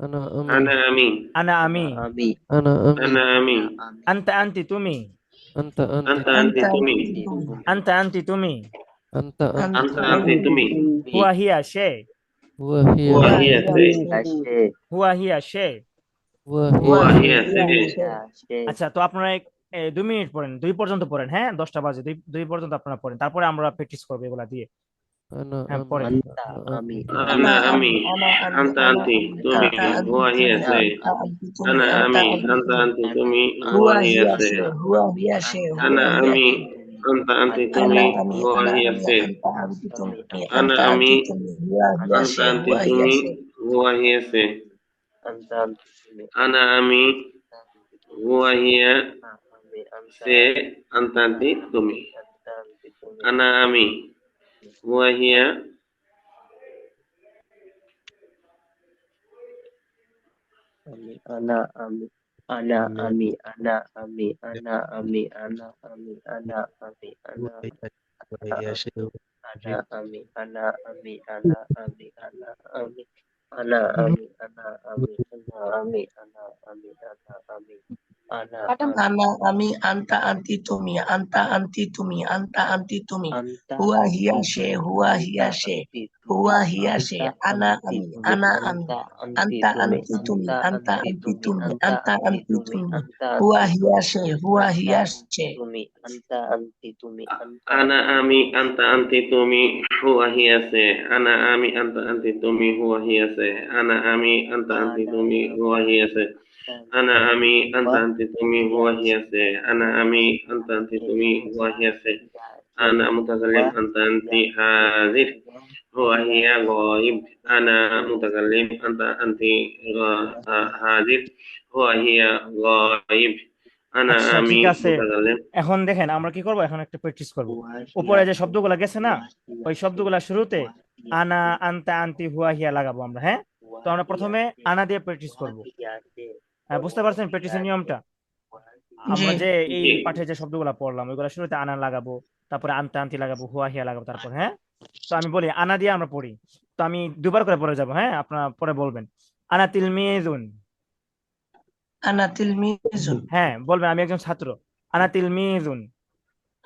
আনা আমি, আনা আমি, আনা আনা আমি, আমি, আনা আমি, আনা আমি, আনা আমি, আনতা আনতি তুমি, আনতা আনতি আনতা তুমি, আনতি তুমি, আনতি তুমি, আনতা আনতি তুমি, আনতা আনতি আনতা তুমি, আনতি তুমি, তুমি, হুয়া হিয়া সে, হুয়া হিয়া হুয়া সে, হিয়া সে, হিয়া সে, হুয়া হিয়া সে। হুয়া হুয়া হিয়া সে। হিয়া সে। হিয়া সে, আচ্ছা, তো আপনারা 2 মিনিট পড়েন, 2 পর্যন্ত পড়েন, হ্যাঁ, 10টা বাজে, 2 পর্যন্ত আপনারা পড়েন, তারপরে আমরা প্র্যাকটিস করবো এগুলা দিয়ে। আনা হ্যাঁ, আমি, পড়েন। আন্তা আনা আমি, আমি, আনা আমি, আনতা আনতি তুমি, হুয়া হিয়া সে, আনা আমি, আনতা আনতি আনা তুমি, হুয়া আমি, হিয়া সে, আন্তা আনা আমি, আনতি তুমি, আনতা আনতি আন্তা তুমি, আনতি হুয়া তুমি, হিয়া সে, আমি, আনা আমি, আন্তা আনতা আনতি তুমি, হুয়া হিয়া সে, আন্তা আনতি তুমি, আনা আমি, হুয়া হিয়া আমি, আন্তা সে, আনতি, আনতা আনতি তুমি, আন্তা আনতি তুমি, আনা আমি, হুয়া হিয়া, আমি, আনা আমি, আনা আমি, আনা আমি, আনা আমি, আনা আমি, আনা আমি, আনা ana ami ana ami ana ami ana ami ana ami ana ami ana ami ana ami ana ami ana Ana ami anta anti tumi anta anti tumi anta anti tumi anta huwa hiya anti she tumi huwa hiya anta she anti tumi huwa hiya she anta ana anti ami tumi ana ami anta anti anta tumi anti tumi anta anta anti anti tumi tumi anta anta anti anti tumi tumi anta huwa anti hiya tumi she huwa anta hiya anti she tumi anta anti tumi anta ana anti ami, anta anti তুমি, হুয়া হিয়া সে, আনা আমি, আনতা আনতি তুমি, হুয়া হিয়া সে, আনা আমি, আনতা আনতি ana তুমি, হুয়া ami হিয়া সে, anti আনা আমি, আনতা wah আনতি তুমি, ya হুয়া হিয়া she সে, আনা আমি, আনতা আনতি anti তুমি, হুয়া হিয়া সে, ya she আনা মুতাকাল্লিম, wah আনতা ya আনতি she হাজির, হুয়া ya হিয়া she গায়ব, আনা মুতাকাল্লিম, আনতা আনতি হাজির, হুয়া হিয়া গায়ব, আনা আচ্ছা, আমি ঠিক আছে। মুতাকাল্লিম। এখন দেখেন আমরা কি করব, এখন একটা প্র্যাকটিস করব। wah ya উপরে যে she শব্দগুলো গেছে না, wah ya ওই she শব্দগুলা শুরুতে wah ya আনা, she আনতা, আনতি, হুয়া, হিয়া লাগাবো আমরা, হ্যাঁ। তো wah আমরা ya প্রথমে she আনা দিয়ে প্র্যাকটিস wah করব। ya she বুঝতে wah পারছেন ya প্র্যাকটিসের she নিয়মটা? wah জি আমরা যে এই জি। পাঠে যে শব্দগুলা পড়লাম, ওইগুলা শুরুতে আনা লাগাবো, তারপরে আনতা, আনতি লাগাবো, হুয়া, হিয়া লাগাবো, তারপর, হ্যাঁ। তো আমি বলি, আনা দিয়ে আমরা পড়ি। তো আমি 2বার করে পড়ে যাবো, হ্যাঁ, আপনারা পরে বলবেন। আনা তিলমিজুন, ana tilmizun হ্যাঁ, বলবেন আমি একজন ছাত্র। আনা তিলমিজুন,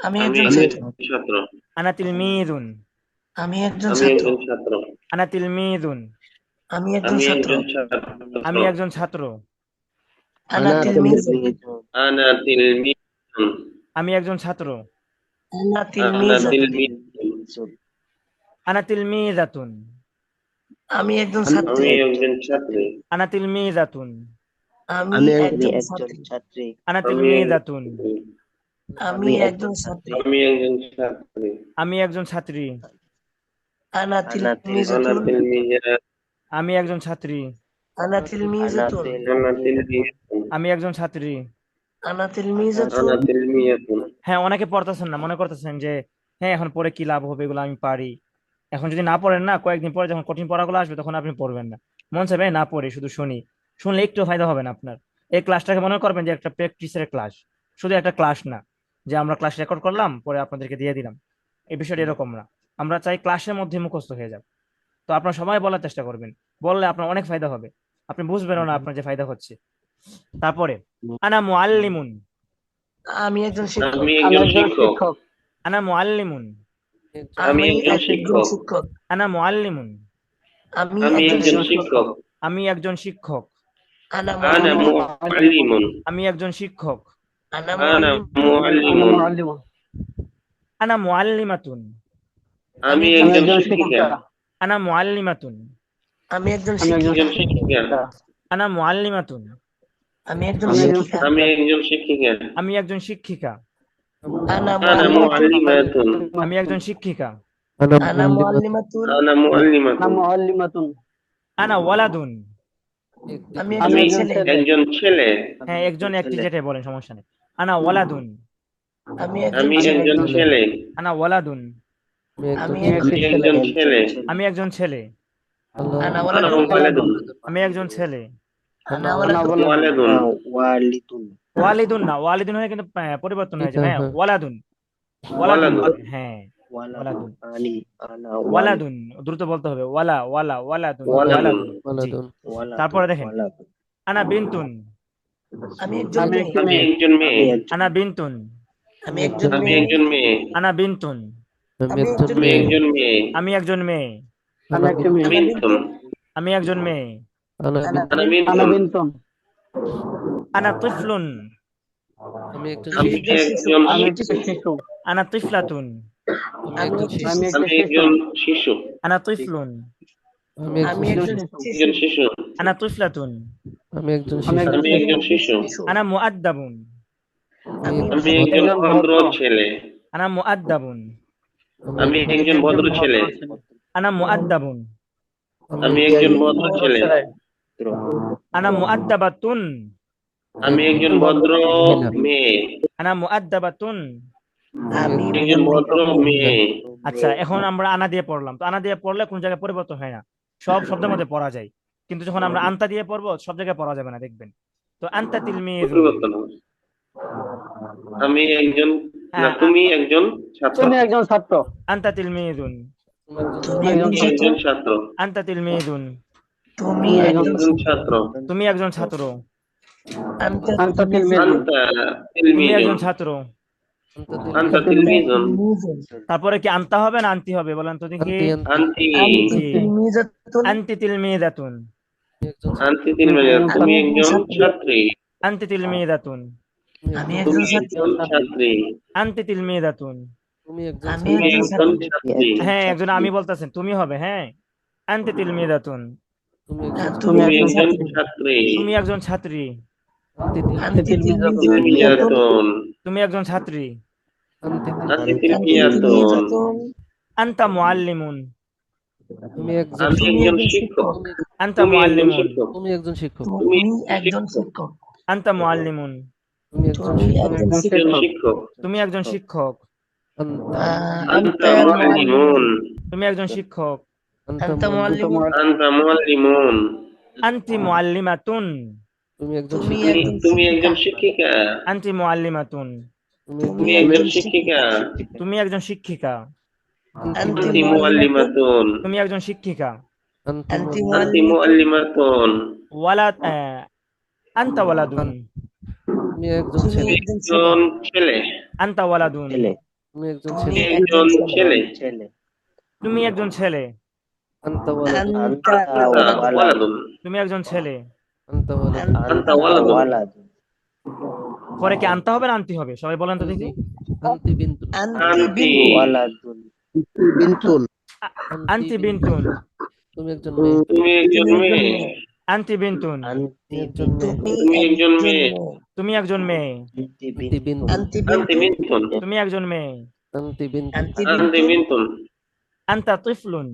আমি আমি একজন একজন ছাত্র ছাত্র। আনা তিলমিজুন, আমি একজন আমি ছাত্র একজন ছাত্র। আনা তিলমিজুন, আমি একজন আমি ছাত্র একজন ছাত্র। আমি একজন ছাত্র, ana ana tilmizun tilmizun আনা তিলমিজুন, আমি একজন ছাত্র, ana আনা ana tilmizatun তিলমিজুন, tilmizun আনা তিলমিজাতুন, আমি একজন আমি ছাত্রী আমি একজন একজন ছাত্রী। ছাত্রী আনা তিলমিজাতুন, আমি আমি একজন একজন ছাত্রী ছাত্রী আনা আমি তিলমিজাতুন, আমি আমি একজন একজন ছাত্রী ছাত্রী আমি একজন ছাত্রী। আমি একজন ছাত্রী, ana ana আনা tilmizatun tilmizun তিলমিজা, আমি একজন ছাত্রী, ana ana tilmizatun আনা tilmizun তিলমিজাতুন, আমি একজন ছাত্রী। ana ana tilmizatun আনা তিলমিজাতুন। হ্যাঁ, অনেকে পড়তেছেন না, মনে করতেছেন যে হ্যাঁ এখন পড়ে কি লাভ হবে, এগুলো আমি পারি। এখন যদি না পড়েন না, কয়েকদিন পরে যখন কঠিন পড়াগুলো আসবে তখন আপনি পড়বেন না। মন চাইবে না পড়ে শুধু শুনি, শুনলে একটু ফায়দা হবে না আপনার। এই ক্লাসটাকে মনে করবেন যে একটা প্র্যাকটিসের ক্লাস, শুধু একটা ক্লাস না যে আমরা ক্লাস রেকর্ড করলাম পরে আপনাদেরকে দিয়ে দিলাম। এই বিষয়টা এরকম না। আমরা চাই ক্লাসের মধ্যে মুখস্থ হয়ে যাক। তো আপনারা সবাই বলার চেষ্টা করবেন, বললে আপনার অনেক ফায়দা হবে, আপনি বুঝবেনও না আপনার যে ফায়দা হচ্ছে। তারপরে আনা মুআল্লিমুন, আমি একজন শিক্ষক। আমি আমি একজন একজন শিক্ষক। শিক্ষক। আনা মুআল্লিমুন, আমি আমি একজন একজন শিক্ষক। শিক্ষক। আনা মুআল্লিমুন, আমি আমি একজন একজন শিক্ষক। শিক্ষক। আমি একজন শিক্ষক। আনা আনা মুআল্লিম। মুআল্লিমুন। আমি একজন শিক্ষক। আনা আনা মুআল্লিম। আনা মুআল্লিমুন। মুআল্লিমুন। আনা মুআল্লিমাতুন, আমি আমি একজন একজন শিক্ষিকা। শিক্ষিকা। আনা মুআল্লিমাতুন, আমি একজন আমি একজন শিক্ষিকা। একজন শিক্ষিকা। আনা মুআল্লিমাতুন, আমি একজন আমি একজন শিক্ষিকা। আমি একজন শিক্ষিকা। আমি একজন শিক্ষিকা। আনা আনা মুআল্লিমাতুন। মুআল্লিমাতুন। আমি একজন শিক্ষিকা। আনা আনা মুআল্লিমাতুন। মুআল্লিমাতুন। আনা আনা মুআল্লিমাতুন। মুআল্লিমাতুন। আনা ওয়ালাদুন, আমি আমি একজন একজন ছেলে। ছেলে। একজন ছেলে। হ্যাঁ একজন একটি যেটা বলেন সমস্যা নেই। আনা ওয়ালাদুন, আমি একজন আমি ছেলে। একজন ছেলে। আনা ওয়ালাদুন, আমি আমি একজন আমি একজন একজন ছেলে। ছেলে। আমি একজন ছেলে। আনা আনা ওয়ালাদুন। ওয়ালাদুন। আমি একজন ছেলে। আনা আনা ওয়ালাদুন। ওয়ালাদুন। ওয়ালিদুন না, ওয়ালিদুন হয়ে কিন্তু পরিবর্তন হয়ে যাবে। হ্যাঁ হ্যাঁ। ওয়ালাদুন, ওয়ালাদুন ওয়ালাদুন। হবে, হ্যাঁ ওয়ালাদুন। ওয়ালাদুন দ্রুত বলতে হবে, ওয়ালা ওয়ালা ওয়ালাদুন ওয়ালাদুন। ওয়ালাদুন। জি। ওয়ালাদুন। তারপরে দেখেন আনা বিনতুন, আমি একজন আমি মেয়ে। একজন আমি মেয়ে। একজন মেয়ে। আনা বিনতুন, আমি একজন আমি মেয়ে। একজন মেয়ে। আনা বিনতুন, আমি আমি একজন একজন আমি মেয়ে। একজন মেয়ে। আমি একজন মেয়ে। আমি একজন মেয়ে। আনা বিনতুন। বিনতুন। আমি একজন মেয়ে। আনা আনা আনা বিনতুন। আনা বিনতুন। বিনতুন। আনা তিফলুন, আমি একজন আমি আমি শিশু। একজন শিশু। একজন আমি শিশু। একটি শিশু। আনা তিফলাতুন, আমি আমি একজন একটি শিশু। আমি শিশু। একটি আমি শিশু। একজন শিশু। আনা তিফলুন, আমি একজন আমি শিশু। একজন একজন শিশু। শিশু। আনা তিফলাতুন, আমি একজন আমি শিশু। একজন আমি একজন শিশু। শিশু। আনা মুআদ্দাবুন, আমি আমি ভদ্র। একজন একজন ভদ্র ভদ্র। ছেলে। আনা মুআদ্দাবুন, আমি একজন একজন ভদ্র ছেলে। আনা মুআদ্দাবুন, আমি একজন ভদ্র ছেলে। আনা মুআদ্দাবাতুন, আমি একজন ভদ্র মেয়ে। আনা মুআদ্দাবাতুন। আমি একজন ভদ্র মেয়ে। আচ্ছা এখন আমরা আনা দিয়ে পড়লাম, তো আনা দিয়ে পড়লে কোন জায়গায় পরিবর্তন হয় না, সব শব্দের মধ্যে পড়া যায়। কিন্তু যখন আমরা আনতা দিয়ে পড়বো সব জায়গায় পড়া যাবে না, দেখবেন। তো আনতা তিলমিযুন, পরিবর্তন হবে। আমি একজন না, তুমি একজন ছাত্র। তুমি একজন ছাত্র। আনতা তিলমিযুন, তুমি একজন একজন তুমি ছাত্র। একজন ছাত্র। আনতা তিলমিযুন, তুমি তুমি একজন একজন ছাত্র। তুমি একজন ছাত্র। আনতা আনতা তিলমিজুন। তিলমিজুন। আনতা তুমি তিলমিজুন। একজন ছাত্র। আনতা তিলমিজুন। তিলমিজুন। তারপরে কি আনতা হবে না আনতি হবে বলেন তো দেখি? আন্তি। আনতি জি। তিলমিজাতুন। আনতি তিলমিযাতুন, আন্তি তিলমিজুন। তুমি একজন ছাত্রী। আনতি তিলমিযাতুন, আমি তুমি একজন ছাত্র। একজন ছাত্রী। আনতি তিলমিযাতুন। তুমি একজন আমি তুমি একজন একজন ছাত্র। ছাত্রী। হ্যাঁ একজন আমি বলতেছেন, তুমি হবে। হ্যাঁ আনতি তিলমিযাতুন, তুমি একজন তুমি তুমি একজন একজন ছাত্রী। ছাত্রী। তুমি একজন ছাত্রী। আনতি তিলমিজাতুন। তিলমিজাতুন। তুমি একজন ছাত্রী। আন্তি আনতি তিলমিজাতুন। তিলমিজাতুন। আনতা মুআল্লিমুন, তুমি একজন আমি তুমি একজন একজন শিক্ষক। শিক্ষক। আনতা তুমি একজন মুআল্লিমুন, শিক্ষক। তুমি একজন শিক্ষক। তুমি একজন শিক্ষক। আনতা মুআল্লিমুন, তুমি একজন তুমি শিক্ষক। একজন একজন শিক্ষক। শিক্ষক। তুমি একজন শিক্ষক। আন্তা আনতা আনতা মুআল্লিমুন। তুমি একজন শিক্ষক। আন্তা আনতা মুআল্লিমুন। আনতা মুআল্লিমুন। আনতি মুআল্লিমাতুন, তুমি একজন তুমি শিক্ষক। একজন তুমি শিক্ষিকা। একজন শিক্ষিকা। আনতি মুআল্লিমাতুন, তুমি তুমি একজন একজন শিক্ষিকা। তুমি একজন শিক্ষিকা। আন্তি আন্তি মুআল্লিমাতুন। তুমি একজন শিক্ষিকা। আন্তি আনতি আন্তি মুআল্লিমাতুন। মুআল্লিমাতুন। ওয়ালাদ আনতা ওয়ালাদুন, তুমি একজন তুমি ছেলে। একজন ছেলে। একজন ছেলে। আনতা ওয়ালাদুন, তুমি একজন তুমি ছেলে। একজন ছেলে। তুমি একজন ছেলে। আন্তা ওয়ালাদুন। আনতা আনতা ওয়ালাদুন। তুমি একজন ছেলে। আন্তা ওয়ালাদুন। আনতা ওয়ালাদুন। পরে কি আনতে হবে না আনতি হবে, সবাই বলেন তো দেখি। আন্তি বিন্তু। আনতি আন্তি। বিনতুন। বিন্তুন। আনতি বিনতুন, তুমি একজন মেয়ে। তুমি একজন মেয়ে। আনতি বিনতুন, তুমি একজন মেয়ে। তুমি একজন মেয়ে। তুমি একজন মেয়ে। আন্তি বিন্তু। আনতি আন্তি বিনতুন। বিনতুন। তুমি একজন মেয়ে। আন্তি বিন্তু। আনতি আন্তি বিনতুন। বিনতুন। আনতা তিফলুন,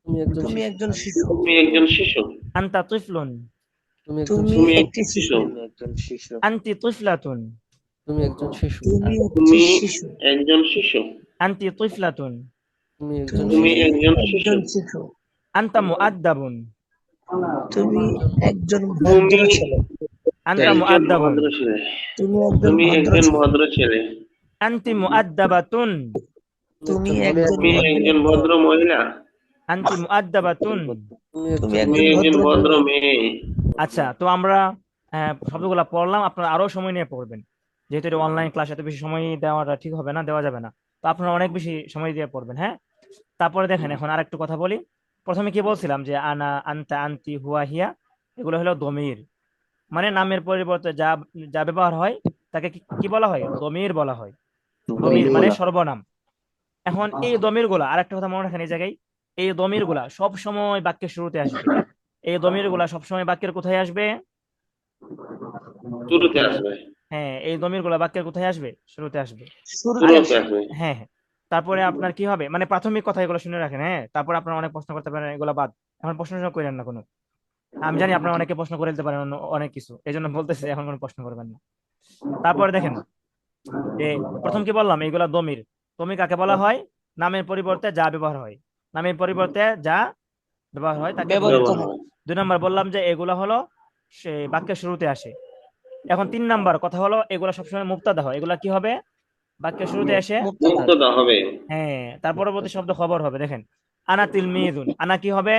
তুমি একজন তুমি শিশু। একজন শিশু। তুমি একজন শিশু। আনতা তিফলুন, তুমি একজন তুমি শিশু। তুমি একটি শিশু। শিশু। আনতি তিফলাতুন, তুমি একজন শিশু। তুমি একটি তুমি শিশু। একজন শিশু। আনতি তিফলাতুন, তুমি একজন তুমি তুমি শিশু। একজন শিশু। একজন শিশু। আনতা মুআদ্দাবুন, তুমি একজন তুমি ভদ্র ছেলে। আনতা একজন মুআদ্দাবুন, ভদ্র ছেলে। তুমি একজন তুমি ভদ্র একজন ছেলে। ভদ্র ছেলে। আনতি মুআদ্দাবাতুন, তুমি একজন একজন তুমি একজন ভদ্র মহিলা, আনতি মুআদ্দাবাতুন। তুমি তুমি একজন একজন ভদ্র ভদ্র মেয়ে। আচ্ছা, তো আমরা শব্দগুলা পড়লাম, আপনারা আরো সময় নিয়ে পড়বেন, যেহেতু এটা অনলাইন ক্লাস, এত বেশি সময় দেওয়াটা ঠিক হবে না, দেওয়া যাবে না। তো আপনারা অনেক বেশি সময় দিয়ে পড়বেন, হ্যাঁ। তারপরে দেখেন, এখন আরেকটু কথা বলি। প্রথমে কি বলছিলাম যে আনা, আনতা, আনতি, হুয়া, হিয়া, এগুলো হলো দমির, মানে নামের পরিবর্তে যা যা ব্যবহার হয় তাকে কি কি বলা হয়? দমির বলা হয়। দমির মানে সর্বনাম। এখন এই দমির গুলা, আরেকটা কথা মনে রাখেন এই জায়গায়, এই দমির গুলা সব সময় বাক্যের শুরুতে আসবে। এই দমির গুলা সবসময় বাক্যের কোথায় আসবে? শুরুতে আসবে, হ্যাঁ, এই দমির গুলা বাক্যের কোথায় আসবে? শুরুতে আসবে। শুরুতে শুরুতে আসে। আসবে। হ্যাঁ, হ্যাঁ। তারপরে আপনার কি হবে, মানে প্রাথমিক কথা এগুলো শুনে রাখেন, হ্যাঁ। তারপর আপনারা অনেক প্রশ্ন করতে পারেন, এগুলা বাদ। এখন প্রশ্ন করেন না কোনো। আমি জানি আপনারা অনেকে প্রশ্ন করে দিতে পারেন অনেক কিছু, এই জন্য বলতেছি এখন কোনো প্রশ্ন করবেন না। তারপরে দেখেন যে প্রথম কি বললাম, এইগুলা দমির। দমির কাকে বলা হয়? নামের পরিবর্তে যা ব্যবহার হয়, নামের পরিবর্তে যা ব্যবহার হয় তাকে দমির ব্যবহৃত বলা হয়। হয়। 2 নাম্বার বললাম যে এগুলা হলো সে বাক্যের শুরুতে আসে। এখন 3 নাম্বার কথা হলো, এগুলা সবসময় মুক্তাদা হয়। এগুলা কি হবে? বাক্যের শুরুতে এসে, মুক্তাদা। মুক্তদা হবে। হ্যাঁ, তার পরবর্তী শব্দ খবর হবে। দেখেন, আনা তিলমিযুন, আনা কি হবে?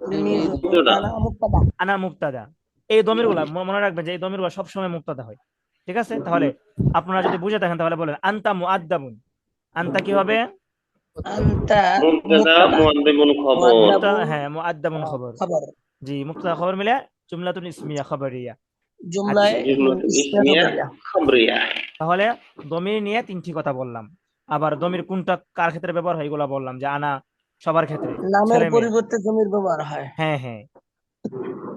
তিলমিযুন, মুক্তদা। আনা মুক্তাদা। আনা মুক্তাদা। এই দমির গুলা মনে রাখবেন যে এই দমির গুলা সবসময় মুক্তাদা হয়। ঠিক আছে, তাহলে আপনারা যদি বুঝে থাকেন তাহলে বলেন আনতা মুআদ্দাবুন। আনতা কি হবে? আনতা মুক্তদা মুক্তাদা, মুআদ্দাবুন খবর। মুক্তাদা, মুআদ্দাবুন হ্যাঁ, মুআদ্দাবুন খবর। খবর। জি, মুক্তাদা খবর মিলে জুমলাতুন ইসমিয়া খাবারিয়া। জুমলায় আচ্ছা, জুমলাতুল ইসমিয়া ইসমিয়া খাবারিয়া। খাবরিয়া। তাহলে দমির নিয়ে 3টি কথা বললাম। আবার দমির কোনটা কার ক্ষেত্রে ব্যবহার হয় এগুলা বললাম, যে আনা সবার ক্ষেত্রে, নামের ছেলে মেয়ে। পরিবর্তে জমির ব্যবহার হয়। হ্যাঁ, হ্যাঁ।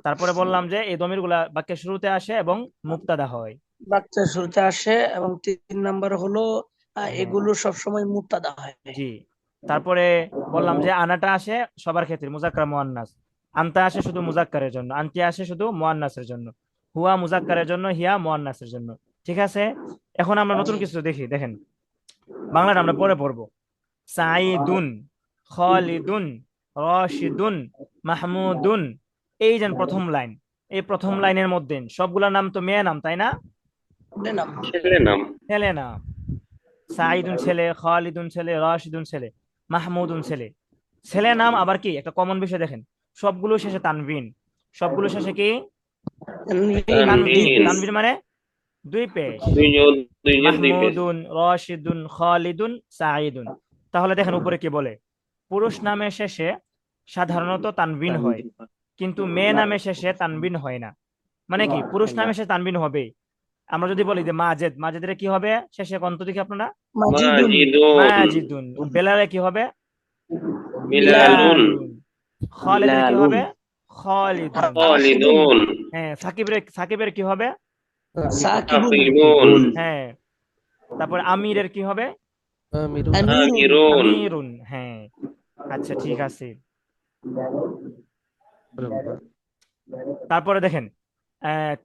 তারপরে বললাম যে এই দমির গুলা বাক্যের শুরুতে আসে এবং মুক্তাদা হয়। বাচ্চার শুরুতে আসে, এবং 3 নাম্বার হলো হ্যাঁ, এগুলো সবসময় মুক্তাদা হয়। জি। তারপরে বললাম যে আনাটা আসে সবার ক্ষেত্রে, মুজাক্কার মুআন্নাস। আনতা আসে শুধু মুজাক্কারের জন্য, আনতি আসে শুধু মুআন্নাসের জন্য, হুয়া মুজাক্কারের জন্য, হিয়া মুআন্নাসের জন্য। ঠিক আছে, এখন আমরা নতুন জি। কিছু দেখি। দেখেন, বাংলাটা আমরা পরে পড়বো। সাইদুন, খালিদুন, রাশিদুন, মাহমুদুন। এই যে প্রথম লাইন, এই প্রথম লাইনের মধ্যে সবগুলা নাম তো মেয়ে নাম, তাই না? নাম। ছেলে নাম। ছেলে নাম। সাইদুন ছেলে, খালিদুন ছেলে, রাশিদুন ছেলে, মাহমুদুন ছেলে। ছেলে নাম আবার কি একটা কমন বিষয়, দেখেন সবগুলো শেষে তানবিন। সবগুলো শেষে কি? তানভীন। তানবিন। তানবিন। তানবিন মানে দুই পেশ। দুইজন দুই পেশ। মাহমুদুন, রাশিদুন, খালিদুন, সাঈদুন। তাহলে দেখেন উপরে কি বলে, পুরুষ নামের শেষে সাধারণত তানবিন হয়, কিন্তু মেয়ে নামের শেষে তানবিন হয় না। মানে কি, পুরুষ নামের শেষে তানবিন হবে। আমরা যদি বলি যে মাজেদ, মাজেদের কি হবে শেষে? কন্ত দেখি আপনারা? মাজিদুন। মাজিদুন। মাজিদুন। বেলালে কি হবে? বিলালুন। বিলালুন। খালিদের কি হবে? খালিদুন। খালিদুন। হ্যাঁ, সাকিবের কি হবে? সাকিবুন। সাকিবুন। হ্যাঁ। তারপর আমিরের কি হবে? আমিরুন। আমিরুন। আমিরুন। আমিরুন। হ্যাঁ, আচ্ছা, ঠিক আছে। তারপরে দেখেন,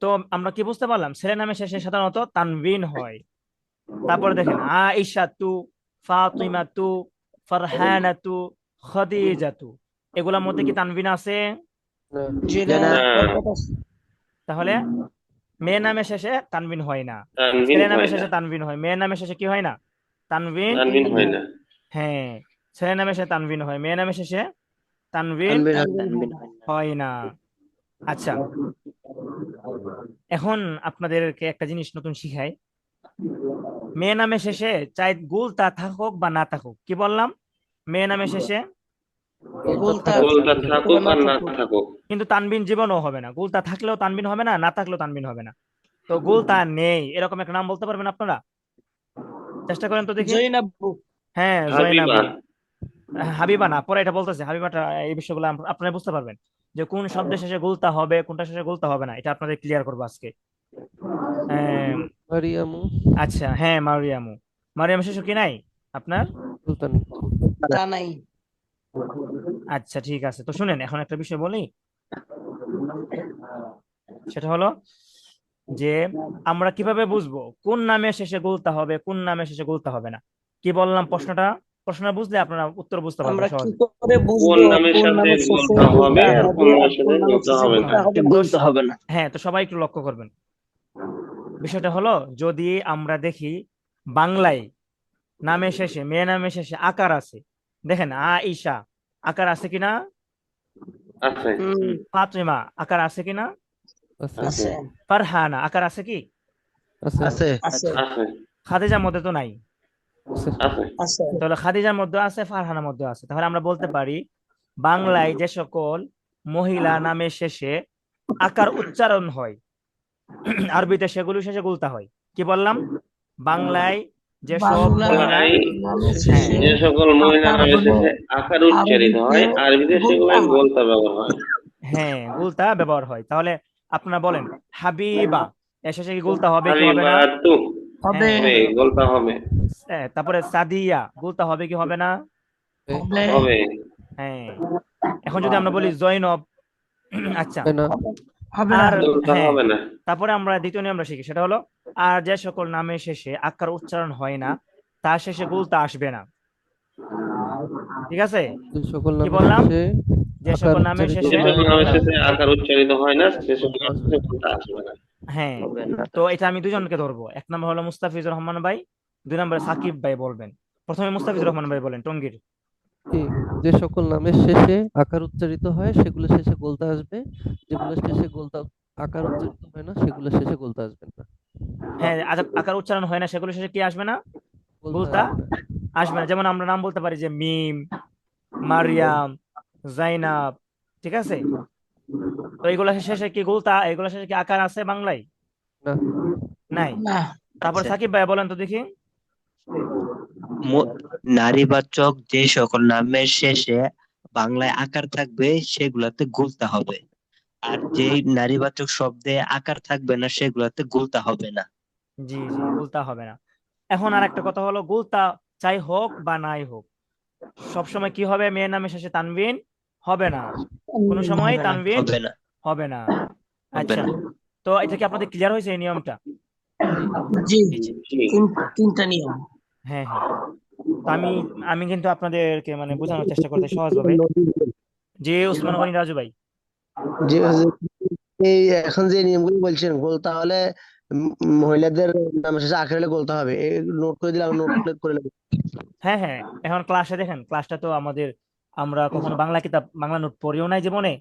তো আমরা কি বুঝতে পারলাম, ছেলে নামের শেষে সাধারণত তানবিন হয়। তারপরে দেখেন, আয়েশাতু, ফাতিমাতু, ফারহানাতু, খাদিজাতু, এগুলোর মধ্যে কি তানবিন আছে? জি যে না। না, না, তাহলে মেয়ে নামের শেষে তানবিন হয় না, তানবিন ছেলে হয় নামের না। শেষে তানবিন হয়। মেয়ের নামের শেষে কি হয় না? তানবিন। তানবিন হয় না। হ্যাঁ, ছেলে নামের শেষে তানবিন হয়, মেয়ের নামের শেষে তানবিন তানবীর তানভীন হয় না। হয় না। আচ্ছা, এখন আপনাদেরকে একটা জিনিস নতুন শিখাই। মেয়ে নামের শেষে চাই গুলতা থাকুক বা না থাকুক, কি বললাম? মেয়ে নামের শেষে গুলতা গুলতা থাকুক থাকুক বা আর না না থাকুক। থাকুক। কিন্তু তানবিন জীবনও হবে না। গুলতা থাকলেও তানবিন হবে না, না থাকলেও তানবিন হবে না। তো গুলতা নেই, এরকম একটা নাম বলতে পারবেন আপনারা? চেষ্টা করেন তো দেখি। জৈনাবু। হ্যাঁ, হাবিবা। জয়নাবু। হাবিবা না, পরে এটা বলতেছে হাবিবাটা। এই বিষয়গুলো আপনারা বুঝতে পারবেন যে কোন শব্দের শেষে গুলতা হবে, কোনটা শেষে গুলতা হবে না, এটা আপনাদের ক্লিয়ার করবো আজকে। আম, মারিয়ামু। আচ্ছা, হ্যাঁ, মারিয়ামু। মারিয়াম শেষে কি নাই আপনার? সুলতানি। তা নাই। আচ্ছা, ঠিক আছে। তো শুনেন, এখন একটা বিষয় বলি, সেটা হলো যে আমরা কিভাবে বুঝবো কোন নামে শেষে গুলতা হবে, কোন নামে শেষে গুলতা হবে না? কি বললাম প্রশ্নটা বুঝলে আপনারা উত্তর বুঝতে পারবেন আমরা কি সহজে। করে বুঝবো কোন নামের কোন সাথে নামের শেষে গুলতা হবে গুলতা আর কোন হবে আর নামের কোন সাথে নামের গুলতা শেষে হবে গুলতা না। হবে না? বলতে হবে না। হ্যাঁ, তো সবাই একটু লক্ষ্য করবেন। বিষয়টা হলো, যদি আমরা দেখি বাংলায় নামের শেষে, মেয়ে নামের শেষে আকার আছে, দেখেন আইসা আকার আছে কিনা, আছে। ফাতিমা আকার আছে কিনা, আছে আছে ফারহানা আকার আছে কি, আছে আছে আছে আছে। খাদিজার মধ্যে তো নাই, আছে আছে। আছে তাহলে খাদিজার মধ্যে আছে, ফারহানার মধ্যে আছে, তাহলে আমরা বলতে পারি বাংলায় যে সকল মহিলা নামের শেষে আকার উচ্চারণ হয় আরবিতে সেগুলো শেষে গুলতা হয়। কি বললাম? বাংলায় যেসব বাংলা মহিলা, বাংলায় নামের হ্যাঁ শেষে যে সকল মহিলা আকার নামের হলে শেষে আকার উচ্চারিত হয়, আরবিতে আরবিতে গুলতা সেগুলোই হয়। গোলতা ব্যবহার হয়। হ্যাঁ গুলতা ব্যবহার হয়। তাহলে আপনারা বলেন হাবিবা এর শেষে কি গুলতা হবে কি হবে না? হাবিবাতু হবে হ্যাঁ হবে, গোলতা হবে। তারপরে সাদিয়া গুলতা হবে কি হবে না? হবে হবে। হ্যাঁ। এখন যদি আমরা বলি জয়নব, আচ্ছা, হবে না হবে না আর গোলতা হ্যাঁ, হবে না। তারপরে আমরা দ্বিতীয় নিয়ম আমরা শিখি, সেটা হলো আর যে সকল নামের শেষে আকার উচ্চারণ হয় না তার শেষে গুলতা আসবে না। ঠিক আছে? যে সকল কি নামের বললাম? শেষে যে আকার সকল নামের উচ্চারিত যে শেষে, হয় সকল নামের না শেষে আকার উচ্চারিত হয় না, সে সকল গুলতা নামের আসবে শেষে না। গোলতা আসবে না। হ্যাঁ, হবে না। তো এটা আমি দুজনকে ধরবো। এক নম্বর হলো মুস্তাফিজুর রহমান ভাই, দুই নম্বরে সাকিব ভাই বলবেন। প্রথমে মুস্তাফিজুর রহমান ভাই বলেন টঙ্গীর। কি যে সকল নামের শেষে আকার উচ্চারিত হয় সেগুলো শেষে গোলতা আসবে, যেগুলো শেষে গোলতা আকার উচ্চারিত হয় না সেগুলো শেষে গোলতা আসবে না। হ্যাঁ, আকার উচ্চারণ হয় না সেগুলো শেষে কি আসবে না? গোলতা গুলতা আসবে না। আসবে না। যেমন আমরা নাম বলতে পারি যে মিম, মারিয়াম, জাইনাব, ঠিক আছে? তো এইগুলো শেষে কি গুলতা, এগুলো শেষে কি আকার আছে বাংলায়? না নাই। না তারপর আচ্ছা, সাকিব ভাই বলেন তো দেখি। নারীবাচক যে সকল নামের শেষে বাংলায় আকার থাকবে সেগুলাতে গুলতা হবে, আর যেই নারীবাচক শব্দে আকার থাকবে না সেগুলাতে গুলতা হবে না। জি জি, গুলতা হবে না। এখন আর একটা কথা হলো গুলতা চাই হোক বা নাই হোক, সবসময় কি হবে? মেয়ের নামের শেষে তানবিন হবে না, কোনো সময় হবে না তানবিন হবে না। হবে না। হবে আচ্ছা, না। তো এটা কি আপনাদের ক্লিয়ার হয়েছে এই নিয়মটা? জি জি, জি। জি। তিনটা নিয়ম হ্যাঁ হ্যাঁ। তো আমি আমি কিন্তু আপনাদেরকে মানে বোঝানোর চেষ্টা করতে সহজভাবে। যে উসমান গনি রাজু ভাই, যে এই এখন যে নিয়মগুলো বলছেন গোল, তাহলে মহিলাদের নামের শেষে আখের হলে গোলতে হবে, এই নোট করে দিলাম, নোট করে নেবো। হ্যাঁ হ্যাঁ, এখন ক্লাসে দেখেন, ক্লাসটা তো আমাদের, আমরা কখনো বাংলা কিতাব বাংলা নোট পড়িও নাই জীবনে,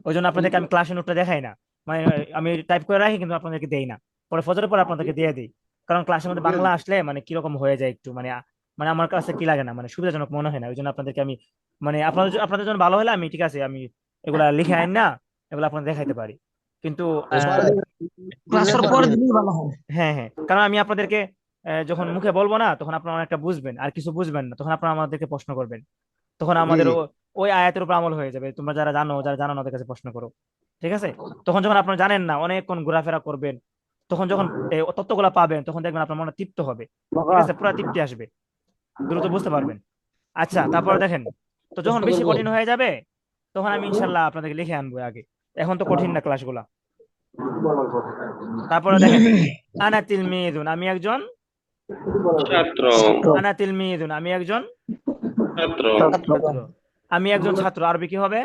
ওই জন্য আপনাদেরকে আমি ক্লাসে নোটটা দেখাই না, মানে আমি টাইপ করে রাখি কিন্তু আপনাদেরকে দেই না, পরে ফজরের পর আপনাদেরকে দিয়ে দিই। কারণ ক্লাসের মধ্যে বাংলা আসলে মানে কিরকম হয়ে যায় একটু, মানে মানে আমার কাছে কি লাগে না, মানে সুবিধাজনক মনে হয় না, ওই জন্য আপনাদেরকে আমি মানে আপনাদের জন্য ভালো হলে আমি ঠিক আছে আমি এগুলা লিখে আইন না, এগুলো আপনাদের দেখাইতে পারি। কিন্তু পরে ক্লাসের পরে পরে দিবেন। দিলেই ভালো হয় হ্যাঁ হ্যাঁ, কারণ আমি আপনাদেরকে যখন মুখে বলবো না তখন আপনারা অনেকটা বুঝবেন, আর কিছু বুঝবেন না তখন আপনারা আমাদেরকে প্রশ্ন করবেন, তখন জি আমাদের জি ওই আয়াতের উপর আমল হয়ে যাবে। তোমরা যারা জানো, যারা জানো না ওদের কাছে প্রশ্ন করো, ঠিক আছে? তখন যখন আপনারা জানেন না, অনেকক্ষণ ঘোরাফেরা করবেন, তখন যখন এই তথ্যগুলো পাবেন তখন দেখবেন আপনার মনে তৃপ্ত হবে, ঠিক আছে, পুরো তৃপ্তি আসবে, দ্রুত বুঝতে পারবেন। আচ্ছা, তারপরে দেখেন, তো যখন চেষ্টা বেশি করবো। কঠিন হয়ে যাবে তখন আমি ইনশাল্লাহ আপনাদেরকে লিখে আনবো আগে, এখন তো কঠিন না ক্লাসগুলা। তারপরে দেখেন, আনা তিলমিদুন আমি একজন, ছাত্র। আনা তিলমিদুন আমি একজন ছাত্র। ছাত্র, আমি একজন ছাত্র, আরবি কি হবে?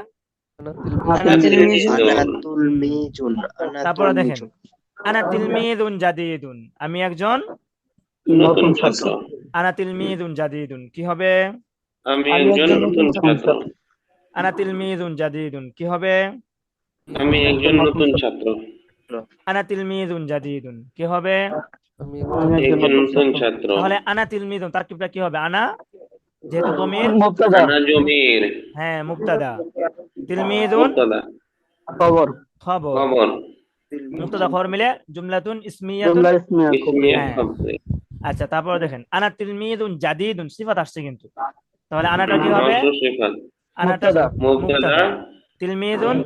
আনা তিলমিজুন আনাতুল মিজুন। আনাতুল তারপরে দেখেন, মিজুন। আনা তিলমিদুন জাদিদুন আমি একজন, নতুন ছাত্র। আনা তিলমিদুন জাদিদুন কি হবে? আমি একজন নতুন ছাত্র। আনা তিলমিদুন জাদিদুন কি হবে? আমি একজন নতুন ছাত্র। আনা তিলমিদুন জাদিদুন কি হবে? আমি একজন নতুন ছাত্র। তাহলে আনা তিলমিদুন তারকিবটা কি হবে? আনা যেহেতু দমির, আনা জমির। হ্যাঁ মুবতাদা, তিলমিদুন মুবতাদা। খবর, খবর। মুবতাদা খবর মিলে জুমলাতুন ইসমিয়াতুন, ইসমিয়া হ্যাঁ। খবর। আচ্ছা, তারপরে দেখেন, আনা তিলমিদুন জাদিদুন সিফাত আসছে কিন্তু, তাহলে আনাটা কি হবে? মাউসুফ সিফাত। আনাটা মুবতাদা মুবতাদা, তিলমিদুন,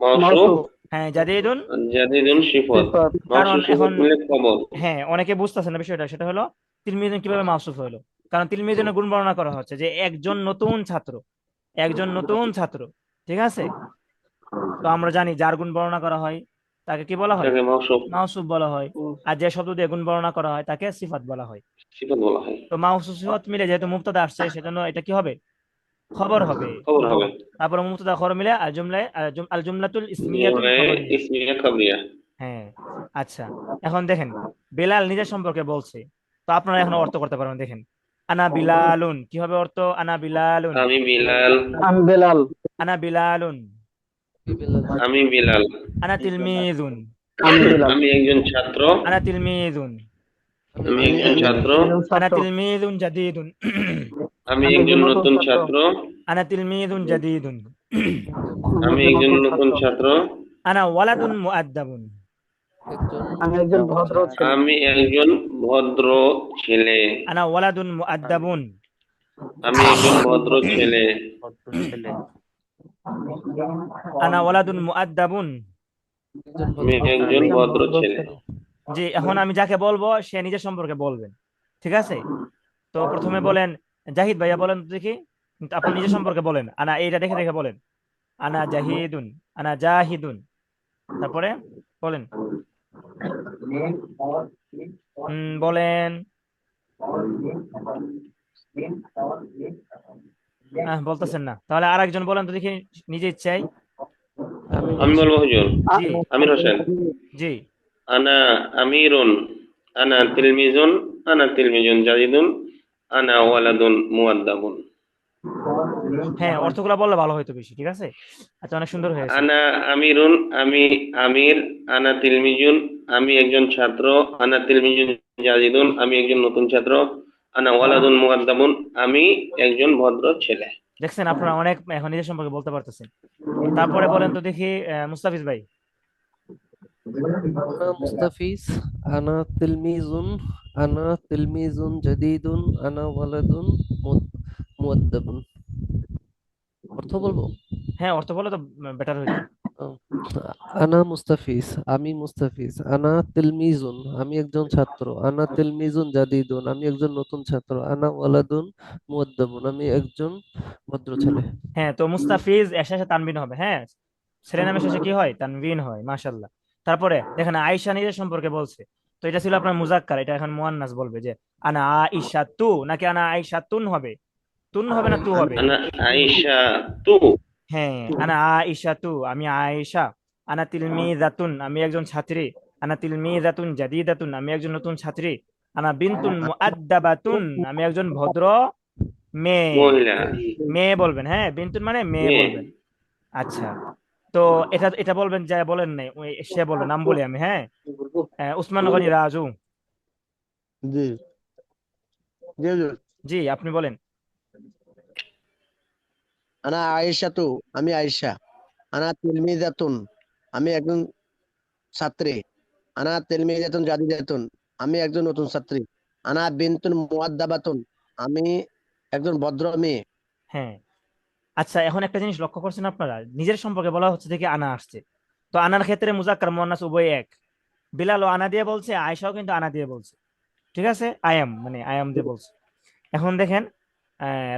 মাউসুফ, হ্যাঁ জাদিদুন, জাদিদুন সিফাত। কারণ মাউসুফ সিফাত এখন মিলে খবর। হ্যাঁ অনেকে বুঝতেছেন না বিষয়টা, সেটা হলো তিলমিদুন কিভাবে মাউসুফ হলো, কারণ তিলমিদুনের গুণ বর্ণনা করা হচ্ছে যে একজন নতুন ছাত্র, একজন নতুন ছাত্র, ঠিক আছে? তো আমরা জানি যার গুণ বর্ণনা করা হয় তাকে কি বলা হয়? তাকে মাউসুফ মাউসুফ বলা হয়। আর যে শব্দ দিয়ে গুণ বর্ণনা করা হয় তাকে সিফাত বলা হয়। সিফাত বলা হয়। তো মাউসুফ সিফাত মিলে যেহেতু মুবতাদা আসছে সেজন্য এটা কি হবে? খবর হবে। খবর হবে। তারপর মুবতাদা খবর মিলে আল জুমলায় আল জুমলাতুল ইসমিয়াতুল খবরিয়া। ইসমিয়া খবরিয়া। হ্যাঁ। আচ্ছা, এখন দেখেন বেলাল নিজের সম্পর্কে বলছে, তো আপনারা এখন অর্থ করতে পারবেন। দেখেন, আনা বিলালুন কি হবে অর্থ? আনা বিলালুন। আমি বিলাল, আমি বেলাল, আনা বিলালুন। কি বেলাল? আমি বিলাল, আনা তিলমিজুন। আমি বেলাল, আমি একজন ছাত্র, আনা তিলমিজুন। আমি আমি একজন একজন ছাত্র, একজন আনা ছাত্র, তিলমিজুন জাদিদুন। আমি আমি একজন একজন নতুন নতুন ছাত্র, ছাত্র, আনা তিলমিজুন জাদিদুন। একজন আমি একজন একজন নতুন নতুন ছাত্র, ছাত্র, আনা ওয়ালাদুন মুআদ্দাবুন। একজন আমি একজন ভদ্র ছেলে, আমি একজন ভদ্র ছেলে, আনা ওয়ালাদুন মুআদ্দাবুন। আমি একজন ভদ্র ছেলে, আনা ওয়ালাদুন মুআদ্দাবুন। একজন আমি ভদ্র একজন একজন ভদ্র ভদ্র ছেলে। ছেলে। জি, এখন আমি যাকে বলবো সে নিজের সম্পর্কে বলবেন, ঠিক আছে? তো প্রথমে বলেন, জাহিদ ভাইয়া বলেন তো দেখি, আপনি নিজের সম্পর্কে বলেন, আনা এইটা দেখে দেখে বলেন, আনা জাহিদুন, আনা জাহিদুন। তারপরে বলেন, বলেন। বলতেছেন না, তাহলে আর একজন বলেন তো দেখি, নিজে ইচ্ছাই। আমি আমি বলবো হুজুর, জি আমির হোসেন। জি। আনা আমিরুন, আনা তিলমিজুন, আনা তিলমিজুন জাদিদুন, আনা ওয়ালাদুন মুআদ্দাবুন। হ্যাঁ, অর্থগুলো বললে ভালো হয়তো বেশি, ঠিক আছে? আচ্ছা, অনেক সুন্দর হয়েছে। আনা আমিরুন, আমি আমির, আনা তিলমিজুন, আমি একজন ছাত্র, আনা তিলমিজুন জাদিদুন, আমি একজন নতুন ছাত্র, আনা ওয়ালাদুন মুআদ্দাবুন, আমি একজন ভদ্র ছেলে। দেখছেন, আপনারা অনেক এখন নিজের সম্পর্কে বলতে পারতেছেন। তারপরে বলেন তো দেখি, মুস্তাফিজ ভাই। আনা মুস্তাফিজ, আনা তিলমিজুন, আনা তিলমিজুন জাদিদুন, আনা ওয়ালাদুন মুআদ্দাবুন। অর্থ বলবো? হ্যাঁ, অর্থ বলে তো বেটার হইতো। আহ, আনা মুস্তাফিজ, আমি মুস্তাফিজ। আনা তিলমিজুন, আমি একজন ছাত্র। আনা তিলমিজুন জাদিদুন, আমি একজন নতুন ছাত্র। আনা ওয়ালাদুন মুআদ্দাবুন, আমি একজন ভদ্র ছেলে। হ্যাঁ, তো মুস্তাফিজ এর শেষে তানবিন হবে, হ্যাঁ। ছেলে নামের শেষে কি হয়? তানবিন হয়, মাশাআল্লাহ। তারপরে দেখেন, আয়েশা নিজের সম্পর্কে বলছে, তো এটা ছিল আপনার মুজাক্কার, এটা এখন মুয়ান্নাস বলবে যে আনা আইশা তু, নাকি আনা আইশা তুন হবে? তুন হবে না তু হবে? আনা আইশা তু, হ্যাঁ, আনা আইশা তু, আমি আয়েশা। আনা তিলমিজাতুন, আমি একজন ছাত্রী। আনা তিলমিজাতুন জাদিদাতুন, আমি একজন নতুন ছাত্রী। আনা বিনতুন মুআদ্দাবাতুন, আমি একজন ভদ্র মেয়ে। মহিলা, মেয়ে বলবেন, হ্যাঁ, বিনতুন মানে মেয়ে মেয়ে। বলবেন। আচ্ছা, তো এটা এটা বলবেন, যা বলেন নাই সে বলবেন, নাম বলি আমি, হ্যাঁ। উসমান গনি রাজু। জি জি হুজুর। জি, আপনি বলেন। আনা আয়েশাতু, আমি আয়েশা। আনা তিলমিজাতুন, আমি একজন ছাত্রী। আনা তিলমিজাতুন জাদিদাতুন, আমি একজন নতুন ছাত্রী। আনা বিনতুন মুআদ্দাবাতুন, আমি একজন ভদ্র মেয়ে। হ্যাঁ, আচ্ছা, এখন একটা জিনিস লক্ষ্য করছেন আপনারা, নিজের সম্পর্কে বলা হচ্ছে থেকে আনা আসছে, তো আনার ক্ষেত্রে মুজাক্কার মুয়ান্নাস উভয় এক। বিলালও আনা দিয়ে বলছে, আয়েশাও কিন্তু আনা দিয়ে বলছে, ঠিক আছে? আয়াম মানে আয়াম দিয়ে বলছে। এখন দেখেন,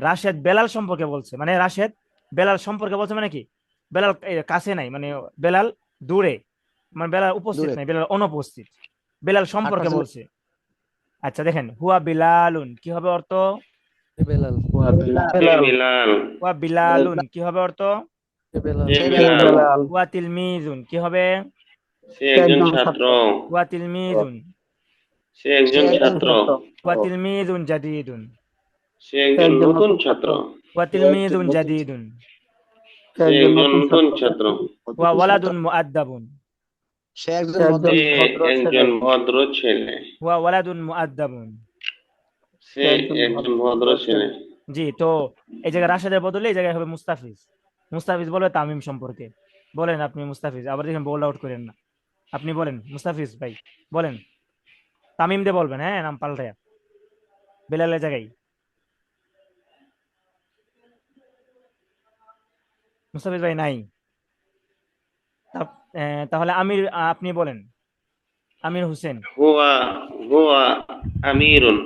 রাশেদ বেলাল সম্পর্কে বলছে, মানে রাশেদ বেলাল সম্পর্কে বলছে, মানে কি? বেলাল কাছে নাই, মানে বেলাল দূরে, মানে বেলাল উপস্থিত দূরে নাই, বেলাল অনুপস্থিত। বেলাল সম্পর্কে আকাশে বলছে। আচ্ছা, দেখেন, হুয়া বিলালুন কি হবে অর্থ? এ বেলাল, সে বেলাল, বিলাল, হুয়া বিলালুন কি হবে অর্থ? এ বেলাল, সে সে সে বেলাল, বিলাল, বেলাল, হুয়া তিলমিজুন কি হবে? সে সে একজন একজন ছাত্র, ছাত্র, হুয়া তিলমিজুন। সে সে একজন একজন একজন ছাত্র, ছাত্র, হুয়া তিলমিজুন জাদিদুন। সে সে একজন একজন নতুন নতুন ছাত্র, ছাত্র, হুয়া তিলমিজুন জাদিদুন। সে সে একজন একজন নতুন নতুন ছাত্র, ছাত্র, হুয়া ওয়ালাদুন মুআদ্দাবুন। সে একজন সে ভদ্র একজন সে ছেলে। ভদ্র ছেলে, একজন ভদ্র ছেলে, হুয়া ওয়ালাদুন মুআদ্দাবুন। সে সে একজন একজন ভদ্র ভদ্র ছেলে। ছেলে। জি, তো এই জায়গায় রাশেদের বদলে এই জায়গায় হবে মুস্তাফিজ। মুস্তাফিজ বলবে তামিম সম্পর্কে। বলেন আপনি মুস্তাফিজ, আবার দেখেন বোল্ড আউট করেন না। আপনি বলেন মুস্তাফিজ ভাই, বলেন। তামিম দিয়ে বলবেন, হ্যাঁ, নাম পাল্টায়া, বেলালের জায়গায়। মুস্তাফিজ ভাই নাই। তাহলে আমির, আপনি বলেন, আমির হোসেন। হুয়া হুয়া আমিরুন,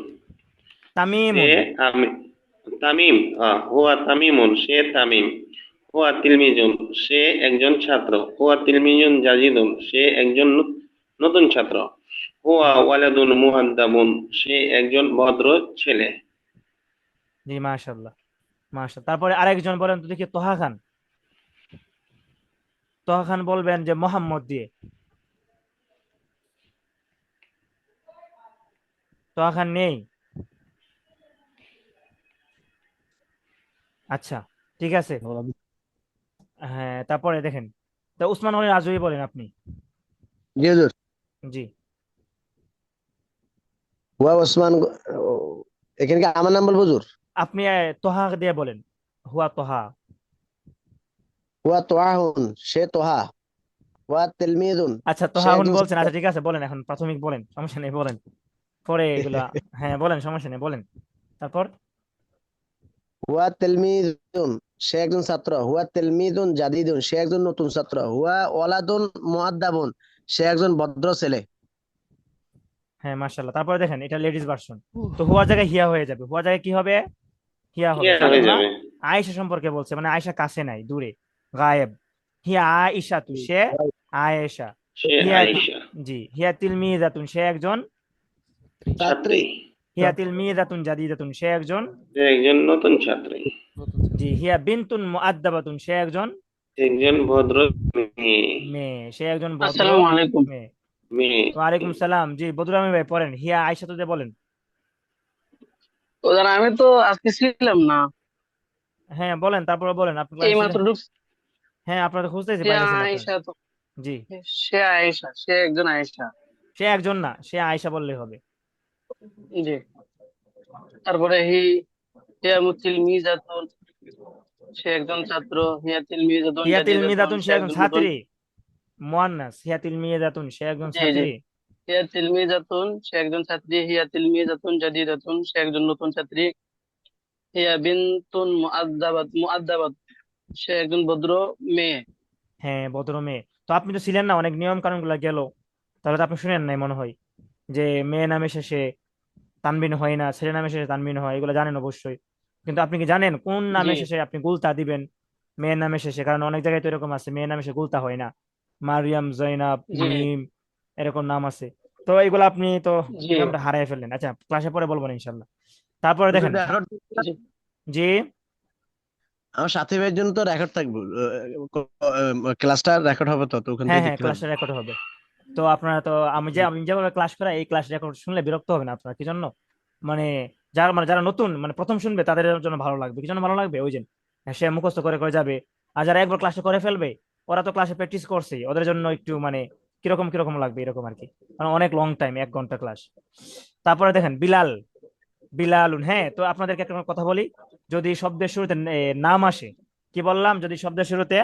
সে তামিমুন। আমি তামিম, হুয়া তামিমুন, সে তামিম। হুয়া তিলমিজুন, সে একজন ছাত্র। হুয়া তিলমিজুন জাদিদুন, সে একজন নতুন ছাত্র। হুয়া ওয়ালাদুন মুহাদ্দাবুন, সে একজন ভদ্র ছেলে। জি, মাশাআল্লাহ, মাশাআল্লাহ। তারপরে আরেকজন বলেন তো দেখি, তোহা খান। তোহা খান বলবেন যে মোহাম্মদ দিয়ে। তোহা খান নেই? আচ্ছা, ঠিক আছে। হ্যাঁ, তারপরে দেখেন, তা উসমান গনি রাজুই বলেন আপনি। জি হুজুর। জি, হুয়া ওসমান এখানে কি আমার নাম বলবো হুজুর? আপনি তোহা দিয়ে বলেন, হুয়া তোহা। হুয়া তোয়াহুন, সে তোহা। হুয়া তেলমিদুন, আচ্ছা, সে তোহাহুন একজন বলছেন, ছাত্র। আচ্ছা ঠিক আছে, বলেন এখন প্রাথমিক বলেন, সমস্যা নেই, বলেন পরে এগুলা। হ্যাঁ বলেন, সমস্যা নেই, বলেন তারপর। হুয়া তেলমিদুন, সে একজন ছাত্র। হুয়া তেলমিদুন জাদিদুন, সে একজন নতুন ছাত্র। হুয়া ওয়ালাদুন মুআদ্দাবুন, সে একজন ভদ্র ছেলে। হ্যাঁ, মাশাআল্লাহ। তারপরে দেখেন, এটা লেডিস ভার্সন। তো হুয়ার জায়গায় হিয়া হয়ে যাবে, হুয়ার জায়গায় কি হবে? হিয়া হবে, ইয়া কারণ হয়ে ওরা যাবে। আয়েশা সম্পর্কে বলছে, মানে আয়েশা কাছে নাই, দূরে, গায়েব। হিয়া আয়েশা তু, সে আয়েশা। সে হিয়া, আয়েশা। জি, হিয়া তিলমিজাতুন, সে একজন, ছাত্রী। ছাত্রী। হিয়া তিলমিজাতুন জাদিদাতুন, সে একজন, সে একজন নতুন ছাত্রী। নতুন ছাত্র। জি, হিয়া বিনতুন মুআদ্দাবাতুন, সে একজন সে একজন ভদ্র মেয়ে। মেয়ে, সে একজন ভদ্র আসসালামু আলাইকুম। মেয়ে। মেয়ে। ওয়ালাইকুম সালাম। জি, বদরুল আমিন ভাই পড়েন, হিয়া আয়েশা তো দিয়ে বলেন। ওদের আমি তো আজকে ছিলাম না, হ্যাঁ বলেন, তারপরে বলেন, আপনি এই ক্লাসে ছিলেন? মাত্র ঢুকছি। হ্যাঁ, আপনারা তো খুঁজতেছি, সে বাইরে ছিলেন আপনারা। আয়েশা তো, জি, সে আয়েশা, সে একজন আয়েশা। সে একজন না, সে আয়েশা বললেই হবে। জি। তারপরে হিয়া তিলমিজাতুন, সে একজন ছাত্র। হিয়া তিলমিজাতুন হিয়া জাদিদাতুন, তিলমিদাতুন, সে সে একজন একজন নতুন। ছাত্রী। মুয়ান্নাস, হিয়া তিলমিদাতুন, সে একজন জি জি। ছাত্রী। হিয়া তিলমিজাতুন, সে একজন ছাত্রী। হিয়া তিলমিজাতুন জাদিদাতুন, সে একজন নতুন ছাত্রী। হিয়া বিনতুন মুআদ্দাবাত, সে একজন ভদ্র মেয়ে। হ্যাঁ, ভদ্র মেয়ে। তো আপনি তো ছিলেন না, অনেক নিয়ম কানুন গুলা গেল, তাহলে তো আপনি শুনেন নাই মনে হয়, যে মেয়ে নামে শেষে তানবিন হয় না, ছেলে নামে শেষে তানবিন হয়, এগুলো জানেন অবশ্যই। কিন্তু আপনি কি জানেন কোন জি নামে শেষে আপনি গুলতা দিবেন? মেয়ের নামে শেষে, কারণ অনেক জায়গায় তো এরকম আছে, মেয়ের নামে শেষে গুলতা হয় না, মারিয়াম, জৈনাব, জি মিম, এরকম নাম আছে। তো এগুলো আপনি তো জি নিয়মটা হারিয়ে ফেললেন। আচ্ছা, ক্লাসে পরে বলবো না ইনশাল্লাহ। তারপরে হুজুর দেখেন, রেকর্ড, জি। জি, আমার সাথী ভাইয়ের জন্য তো রেকর্ড থাকবে। ক্লাসটা রেকর্ড হবে, তো তো ওখান হ্যাঁ থেকে হ্যাঁ, দেখতে পারবে। ক্লাসটা রেকর্ড হবে। তো আপনারা তো, আমি যেভাবে ক্লাস করা, এই ক্লাস রেকর্ড শুনলে বিরক্ত হবে না আপনারা? কি জন্য? মানে যারা নতুন, মানে প্রথম শুনবে, তাদের জন্য ভালো লাগবে। কি জন্য ভালো লাগবে? ওই যে সে মুখস্থ করে করে যাবে। আর যারা একবার ক্লাসে করে ফেলবে, ওরা তো ক্লাসে প্র্যাকটিস করছেই, ওদের জন্য একটু মানে কিরকম কিরকম লাগবে, এরকম আর কি। মানে অনেক লং টাইম, 1 ঘন্টা ক্লাস। তারপরে দেখেন বিলাল, বিলালুন। হ্যাঁ, তো আপনাদেরকে একটা কথা বলি, যদি শব্দের শুরুতে নাম আসে, কি বললাম, যদি শব্দের শুরুতে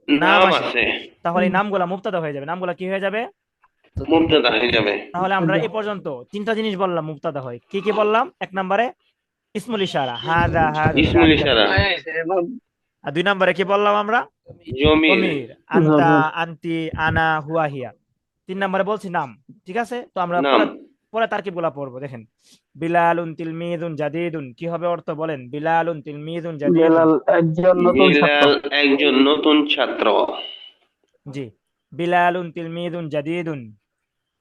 নাম নাম আসে, আছে। তাহলে এই নামগুলা মুবতাদা হয়ে যাবে। নামগুলা কি হয়ে যাবে? মুবতাদা হয়ে যাবে। তাহলে আমরা এই পর্যন্ত 3টা জিনিস বললাম মুবতাদা হয়। কি কি বললাম? 1 নম্বরে ইসমুল ইশারা, হাদা হাদি ইসমুল যালিকা ইশারা। যালিকা। আর 2 নম্বরে কি বললাম আমরা? জমির। জমির, আনতা, জমির। আনতি, আনা, হুয়া, হিয়া। 3 নম্বরে বলছি নাম। ঠিক আছে, তো আমরা নাম। পরে পরে তারকিব গুলা পড়বো। দেখেন, বিলালুন তিলমিদুন জাদিদুন, কি হবে অর্থ বলেন? বিলালুন তিলমিদুন জাদিদুন। বেলাল একজন নতুন ছাত্র। বিলাল একজন নতুন ছাত্র। জি, বিলালুন তিলমিদুন জাদিদুন।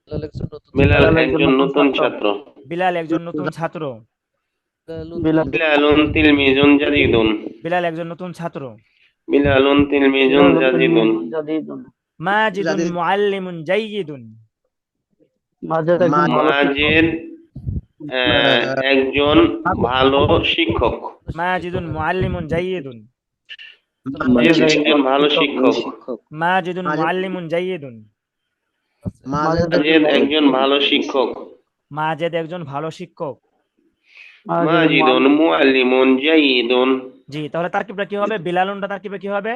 বিলাল একজন নতুন বিলাল বেলাল ছাত্র। একজন একজন নতুন নতুন ছাত্র। ছাত্র। বিলাল একজন নতুন ছাত্র। বিলালুন বেলাল বিলালুন তিলমিজুন জাদিদুন। বিলাল একজন নতুন ছাত্র। বিলালুন তিলমিজুন বেলাল জাদিদুন। জাদিদুন। মাজিদুন জাদি মুআল্লিমুন জাইয়িদুন। মাজেদ একজন ভালো শিক্ষক। মাজেদ একজন ভালো শিক্ষক। মাজিদুন মুআল্লিমুন জাইয়িদুন। মাজেদ মাজেদ একজন একজন ভালো ভালো শিক্ষক। শিক্ষক। মাজিদুন মুআল্লিমুন জাইয়িদুন। মাজেদ মাজেদ একজন মাজেদ ভালো একজন শিক্ষক। ভালো শিক্ষক। মাজেদ একজন ভালো শিক্ষক। মাজেদুল মাজিদুন মুআল্লিম। মুআল্লিমুন জাইয়িদুন। জি, তাহলে তারকিবটা কি হবে? বিলালুনটা তারকিবে কি হবে?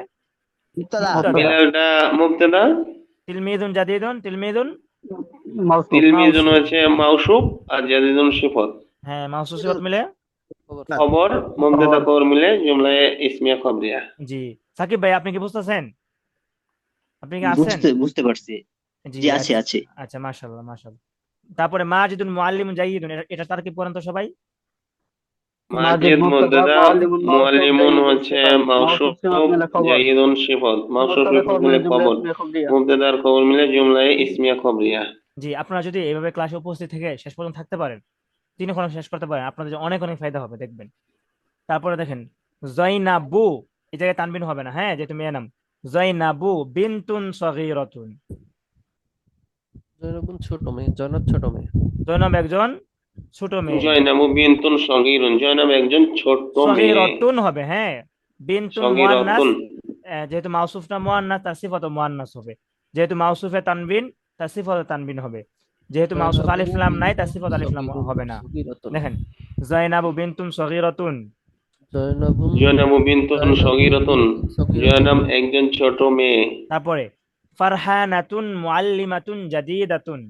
মুক্তাদা। মুবতাদা। মুবতাদা। বিলালটা মুবতাদা। তিলমিদুন জাদিদুন, তিলমিদুন মাউসুফ। তিলমিজুন মাউসুফ। হচ্ছে মাউসুফ, আর জাদিদুন সিফত। হ্যাঁ, মাউসুফ সিফাত মিলে, খবর। খবর, মুবতাদা খবর। খবর মিলে জুমলায় ইসমিয়া খবরিয়া। জি। সাকিব ভাই, আপনি কি বুঝতেছেন? আপনি কি আছেন? বুঝতে পারছি। জি, জি, আছে আচ্ছা। আছে। আচ্ছা, মাশাআল্লাহ মাশাআল্লাহ। তারপরে মাজিদুন মুআল্লিমুন জাইয়িদুন, এটা তারকিব করেন তো সবাই। মাজেদ মাজেদ মুবতাদা, মুবতাদা, মুআল্লিমুন মাউসুফ, মুআল্লিমুন জাইয়িদুন হচ্ছে সিফাত। মাউসুফ মাউসুফ, সিফাত মিলে খবর। জাইয়িদুন সিফত, মাউসুফ মুবতাদা সিফত খবর মিলে মিলে জুমলা খবর, ইসমিয়া খবরিয়া। মুবতাদার খবর মিলে জুমলায় ইসমিয়া খবরিয়া। জি, আপনারা যদি এইভাবে ক্লাসে উপস্থিত থেকে শেষ পর্যন্ত থাকতে পারেন, 3 ঘন্টা শেষ করতে পারেন, আপনাদের জন্য অনেক অনেক ফায়দা হবে, দেখবেন। তারপরে দেখেন, জয়নাবু, এই জায়গায় তানবিন হবে না, হ্যাঁ, যেহেতু মেয়ে নাম। জয়নাবু বিনতুন সগীরাতুন। জয়নব ছোট মেয়ে, জয়নব ছোট মেয়ে। জয়নব একজন ছোট মেয়ে। জয়নাবু বিনতুন সগীরুন, জয়নাব একজন ছোট্ট মেয়ে। সগীরাতুন হবে, হ্যাঁ। বিনতুন মুয়ান্নাস, সগীরাতুন, যেহেতু মাউসুফটা মুয়ান্নাস তার সিফাতও মুয়ান্নাস হবে। যেহেতু মাউসুফে তানবিন তার সিফাতও তানবিন হবে। যেহেতু মাউসুফ জয়নাবু আলিফ লাম নাই তার বিনতুন সিফাত আলিফ লাম সগীরুন, হবে না। সগীরাতুন। দেখেন, জয়নাবু বিনতুন সগীরাতুন। জয়নাবুন জয়নাবু বিনতুন জয়নাবু সগীরাতুন, বিনতুন সগীরাতুন। জয়নাব একজন ছোট মেয়ে। তারপরে ফারহানাতুন মুআল্লিমাতুন জাদিদাতুন।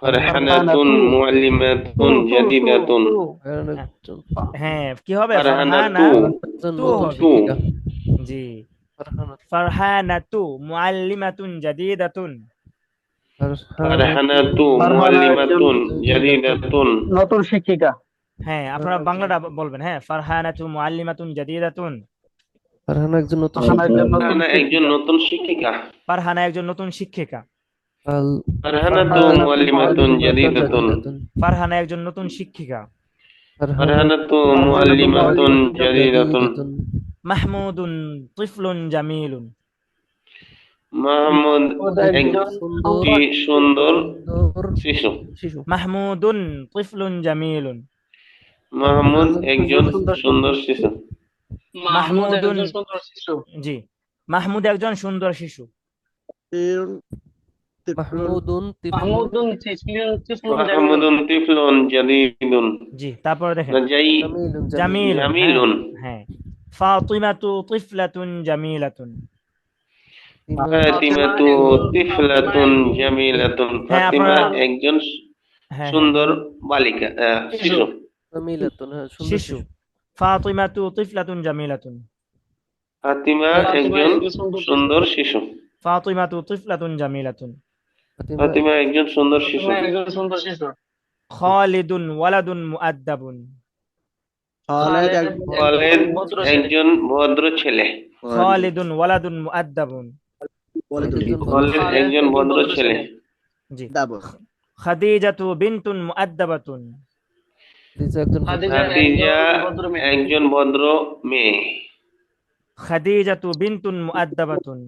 ফারহানাতুন মুআল্লিমাতুন জাদিদাতুন। ফারহান হ্যাঁ, একজন হ্যাঁ, কি হবে? ফারহানা ফারহানাতু, একজন তু নতুন হবে। তু, শিক্ষিকা। জি, ফারহানাতু ফারহানাতু মুআল্লিমাতুন জাদিদাতুন। ফারহানাতু ফারহানা একজন মুআল্লিমাতুন জাদিদাতুন। জাদিদাতুন। নতুন শিক্ষিকা। হ্যাঁ, আপনারা বাংলাটা বলবেন, হ্যাঁ, ফারহানাতু মুআল্লিমাতুন জাদিদাতুন। ফারহানা একজন নতুন ফারহানা একজন শিক্ষিকা। নতুন ফারহানা একজন শিক্ষিকা। নতুন শিক্ষিকা। ফারহানা একজন নতুন শিক্ষিকা। আল ফারহানাতু ফারহানাতু মুআল্লিমাতুন মুআল্লিমাতুন জাদিদাতুন। জাদিদাতুন। ফারহানা একজন নতুন শিক্ষিকা। ফারহানাতু ফারহানাতু মুআল্লিমাতুন মুআল্লিমাতুন জাদিদাতুন। জাদিদাতুন। মাহমুদুন তিফলুন জামিলুন। মাহমুদ মাহমুদ একটি একজন সুন্দর সুন্দর সুন্দর শিশু। শিশু। মাহমুদুন তিফলুন জামিলুন। মাহমুদ একজন সুন্দর সুন্দর শিশু। মাহমুদুন, সুন্দর শিশু। জি, মাহমুদ একজন সুন্দর শিশু। মাহমুদুন তিফলুন মাহমুদুন তিফলুন জামিলুন। মাহমুদুন তিফলুন জাদিদুন। জি, তারপরে দেখেন, জামিলুন জামিলুন। জামিলুন, হ্যাঁ, জামিলুন। হ্যাঁ। ফাতিমাতু তিফলাতুন জামিলাতুন। ফাতিমাতু তিফলাতুন জামিলাতুন। হ্যাঁ, ফাতিমা আপনারা, একজন হ্যাঁ, হ্যাঁ, সুন্দর বালিকা, শিশু। জামিলাতুন, হ্যাঁ, সুন্দর শিশু। শিশু। ফাতিমাতু তিফলাতুন জামিলাতুন। ফাতিমা ফাতিমা একজন একজন সুন্দর শিশু। সুন্দর শিশু। ফাতিমাতু তিফলাতুন জামিলাতুন। ফাতিমা ফাতিমা একজন সুন্দর শিশু। ফাতিমা একজন সুন্দর শিশু। খালিদুন ওয়ালাদুন মুআদ্দাবুন। খালেদ খালেদ একজন খালেদ ভদ্র ছেলে। একজন ভদ্র ছেলে। খালিদুন ওয়ালাদুন মুআদ্দাবুন। খালেদ একজন ভদ্র ছেলে। জি। দাবর। খাদিজাতু বিনতুন মুআদ্দাবাতুন। খাদিজা একজন খাদিজা খাদিজা একজন ভদ্র মেয়ে। একজন ভদ্র মেয়ে। খাদিজাতু বিনতুন মুআদ্দাবাতুন।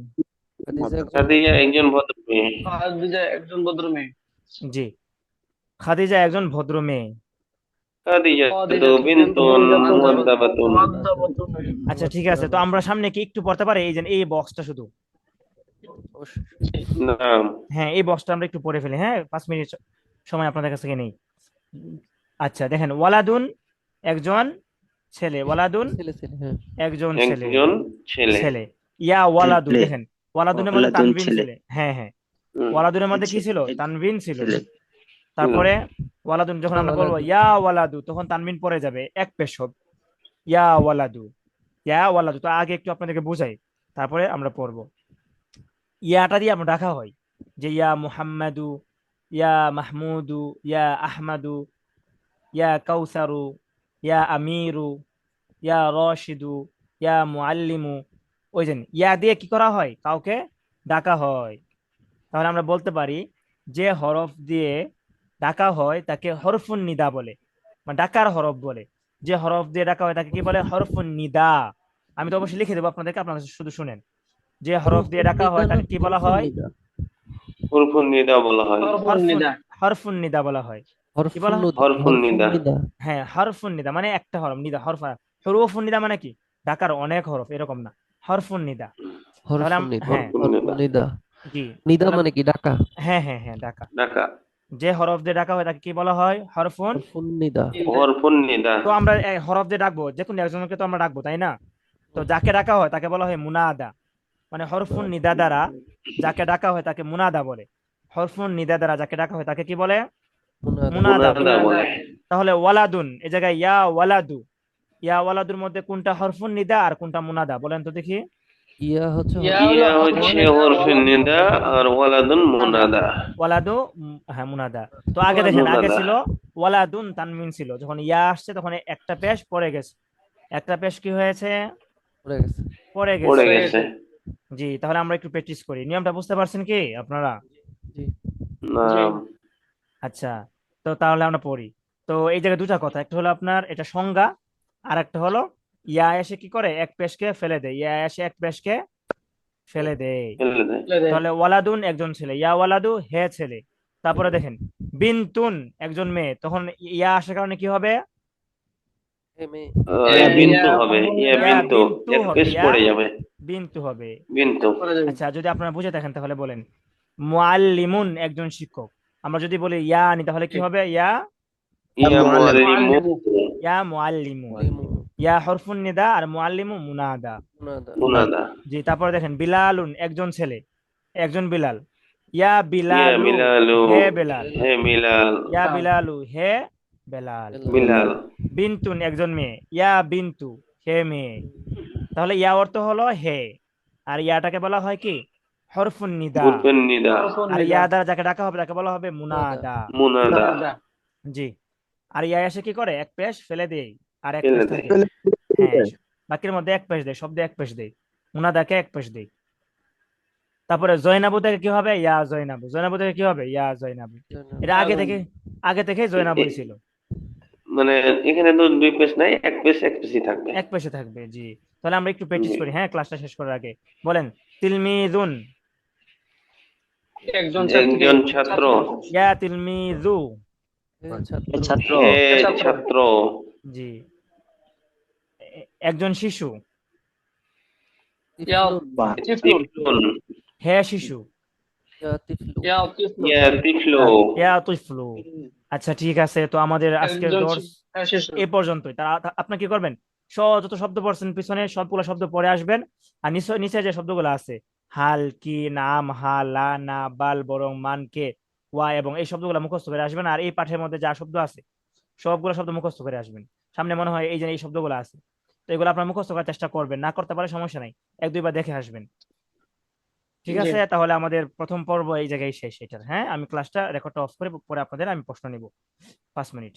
খাদিজা একজন খাদিজা একজন ভদ্র মেয়ে। খাদিজা একজন ভদ্র মেয়ে। জি, খাদিজা একজন ভদ্র মেয়ে। খাদিজা খাদিজা বিনতুন মুআদ্দাবাতুন। মুআদ্দাবাতুন। আচ্ছা, ঠিক আছে, তো আমরা সামনে কি একটু পড়তে পারি? এই যে এই বক্সটা শুধু, নাম। হ্যাঁ, এই বক্সটা আমরা একটু পড়ে ফেলি, হ্যাঁ, 5 মিনিট সময় আপনাদের কাছ থেকে নেই। আচ্ছা, দেখেন, ওয়ালাদুন একজন ছেলে, ওয়ালাদুন ছেলে ছেলে, হ্যাঁ। একজন ছেলে, একজন ছেলে। ছেলে। ইয়া ওয়ালাদু, ছেলে। দেখেন, ওয়ালাদুনের মধ্যে ওয়ালাদুন তানবিন ছেলে। ছেলে, হ্যাঁ, হ্যাঁ, হুম, ওয়ালাদুনের মধ্যে কি আচ্ছা, ছিল? তানবিন ছিল। ছেলে। তারপরে ওয়ালাদুন যখন আমরা বলবো ওয়ালাদু। ইয়া ওয়ালাদু, তখন তানবিন পড়ে যাবে, এক পেশ হবে, ইয়া ওয়ালাদু, ইয়া ওয়ালাদু। তো আগে একটু আপনাদেরকে বুঝাই, তারপরে আমরা পড়বো। ইয়াটা দিয়ে আমরা ডাকা হয়, যে ইয়া মুহাম্মাদু, ইয়া মাহমুদু, ইয়া আহমাদু, ইয়া কাউসারু, ইয়া আমিরু, ইয়া রশিদু, ইয়া মুআল্লিমু। ওই যে ইয়া দিয়ে কি করা হয়? কাউকে ডাকা হয়। তাহলে আমরা বলতে পারি, যে হরফ দিয়ে ডাকা হয় তাকে হরফুন নিদা বলে, মানে ডাকার হরফ বলে। যে হরফ দিয়ে ডাকা হয় তাকে কি বলে? হরফুন নিদা। আমি তো অবশ্যই লিখে দেবো আপনাদেরকে, আপনারা শুধু শুনেন। যে হরফ দিয়ে ডাকা হয় তাকে কি বলা হয়? হরফুন নিদা বলা হয়। হরফুন নিদা। হরফুন নিদা বলা হয়। কি বলা হয়? হরফুন নিদা। হ্যাঁ, হরফুন নিদা মানে একটা হরফ, নিদা হরফ। হরফুন নিদা মানে কি? ডাকার অনেক হরফ, এরকম না, হরফুন নিদা। তাহলে হ্যাঁ, নিদা। জি, নিদা মানে কি? ডাকা। হ্যাঁ, হ্যাঁ, হ্যাঁ, ডাকা। ডাকা। যে হরফ দিয়ে ডাকা হয় তাকে কি বলা হয়? হরফুন নিদা। হরফুন নিদা। তো আমরা হরফ দিয়ে ডাকবো, যে কোনো একজনকে তো আমরা ডাকবো, তাই না? তো যাকে ডাকা হয় তাকে বলা হয় মুনাদা, মানে হরফুন নিদা দ্বারা যাকে ডাকা হয় তাকে মুনাদা বলে। হরফুন নিদা দ্বারা যাকে ডাকা হয় তাকে কি বলে? মুনাদা বলে। তাহলে ওয়ালাদুন, এই জায়গায় ইয়া ওয়ালাদু, ইয়া ওয়ালাদুর মধ্যে কোনটা হরফুন নিদা আর কোনটা মুনাদা বলেন তো দেখি? ইয়া হচ্ছে হরফুন নিদা আর ওয়ালাদুন মুনাদা। ওয়ালাদু, হ্যাঁ, মুনাদা। তো আগে দেখেন, আগে ছিল ওয়ালাদুন তানমিন ছিল, যখন ইয়া আসছে তখন একটা পেশ পড়ে গেছে, একটা পেশ কি হয়েছে? পড়ে গেছে। জি, তাহলে আমরা একটু প্র্যাকটিস করি। নিয়মটা বুঝতে পারছেন কি আপনারা? না। আচ্ছা, তো তাহলে আমরা পড়ি। তো এই জায়গায় দুটা কথা, একটা হলো আপনার এটা সংজ্ঞা, আর একটা হলো ইয়া এসে কি করে? এক পেশকে ফেলে দেয়, ইয়া এসে এক পেশকে ফেলে দেয়। তাহলে ওয়ালাদুন একজন ছেলে, ইয়া ওয়ালাদু হে ছেলে। তারপরে দেখেন বিনতুন একজন মেয়ে, তখন ইয়া আসার কারণে কি হবে? হে মেয়ে, বিন্তু হবে, ইয়া ইয়া বিন্তু, বিন্তু এক হবে, পেশ ইয়া পড়ে যাবে, বিন্তু হবে। বিন্তু। আচ্ছা, যদি আপনারা বুঝে থাকেন তাহলে বলেন। মুআল্লিমুন একজন শিক্ষক, আমরা যদি বলি ইয়া আনি তাহলে কি হবে? ইয়া ইয়া মুআল্লিমু, ইয়া মুআল্লিমু। লিমু, ইয়া হরফুন নিদা আর মুআল্লিমু মুনাদা। মুনাদা, মুনাদা। জি, তারপরে দেখেন বিলালুন একজন ছেলে, একজন বিলাল। ইয়া ইয়া বিলালু বিলালু, হে বেলাল। হে মিলাল, ইয়া বিলালু হে বেলাল। বিলাল। বিনতুন একজন মেয়ে, ইয়া বিন্তু হে মেয়ে। তাহলে ইয়া অর্থ হলো হে, আর ইয়াটাকে বলা হয় কি? হরফুন নিদা। হরফুন নিদা, আর ইয়া দ্বারা যাকে ডাকা হবে তাকে বলা হবে মুনাদা। মুনাদা। জি। আর ইয়া এসে কি করে? এক পেশ ফেলে দেই, আর এক ফেলে পেশ দেয়। থাকে। হ্যাঁ, বাকির মধ্যে এক পেশ দেয়, শব্দে এক পেশ দেয়, মুনাদাকে এক পেশ দেয়। তারপরে জয়নাবু থেকে কি হবে? ইয়া জয়নাবু। জয়নাবু থেকে কি হবে? ইয়া জয়নাবু। এটা আগে থেকে জয়নাবুই ছিল। মানে এখানে তো দুই পেশ নাই, এক পেশ, এক পেশই থাকবে। এক পেশে থাকবে। জি, তাহলে আমরা একটু প্র্যাকটিস জি। করি, হ্যাঁ, ক্লাসটা শেষ করার আগে। বলেন, তিলমিজুন। একজন ছাত্র, ইয়া তিলমিজু। হে ছাত্র, ছাত্র, হে ছাত্র, জি। একজন শিশু। তিফলুন, তিফলুন, হে শিশু। ইয়া তিফলু, ইয়া তিফলু। ইয়া তিফলু। আচ্ছা, ঠিক আছে, তো আমাদের আজকের দর্স এই পর্যন্তই। আপনি কি করবেন? যত শব্দ পড়ছেন পিছনে সবগুলো শব্দ পড়ে আসবেন, আর নিচে নিচে যে শব্দগুলো আছে, হাল, কি, নাম, হা, লা, না, বাল, বরং, মান, কে, ওয়া, এবং এই শব্দগুলো মুখস্থ করে আসবেন। আর এই পাঠের মধ্যে যা শব্দ আছে সবগুলো শব্দ মুখস্থ করে আসবেন। সামনে মনে হয় এই যে এই শব্দগুলো আছে, তো এগুলো আপনার মুখস্থ করার চেষ্টা করবেন, না করতে পারে সমস্যা নাই, এক দুইবার দেখে আসবেন। ঠিক আছে, তাহলে আমাদের প্রথম পর্ব এই জায়গায় শেষ এটার। হ্যাঁ, আমি ক্লাসটা রেকর্ডটা অফ করে পরে আপনাদের আমি প্রশ্ন নিব 5 মিনিট।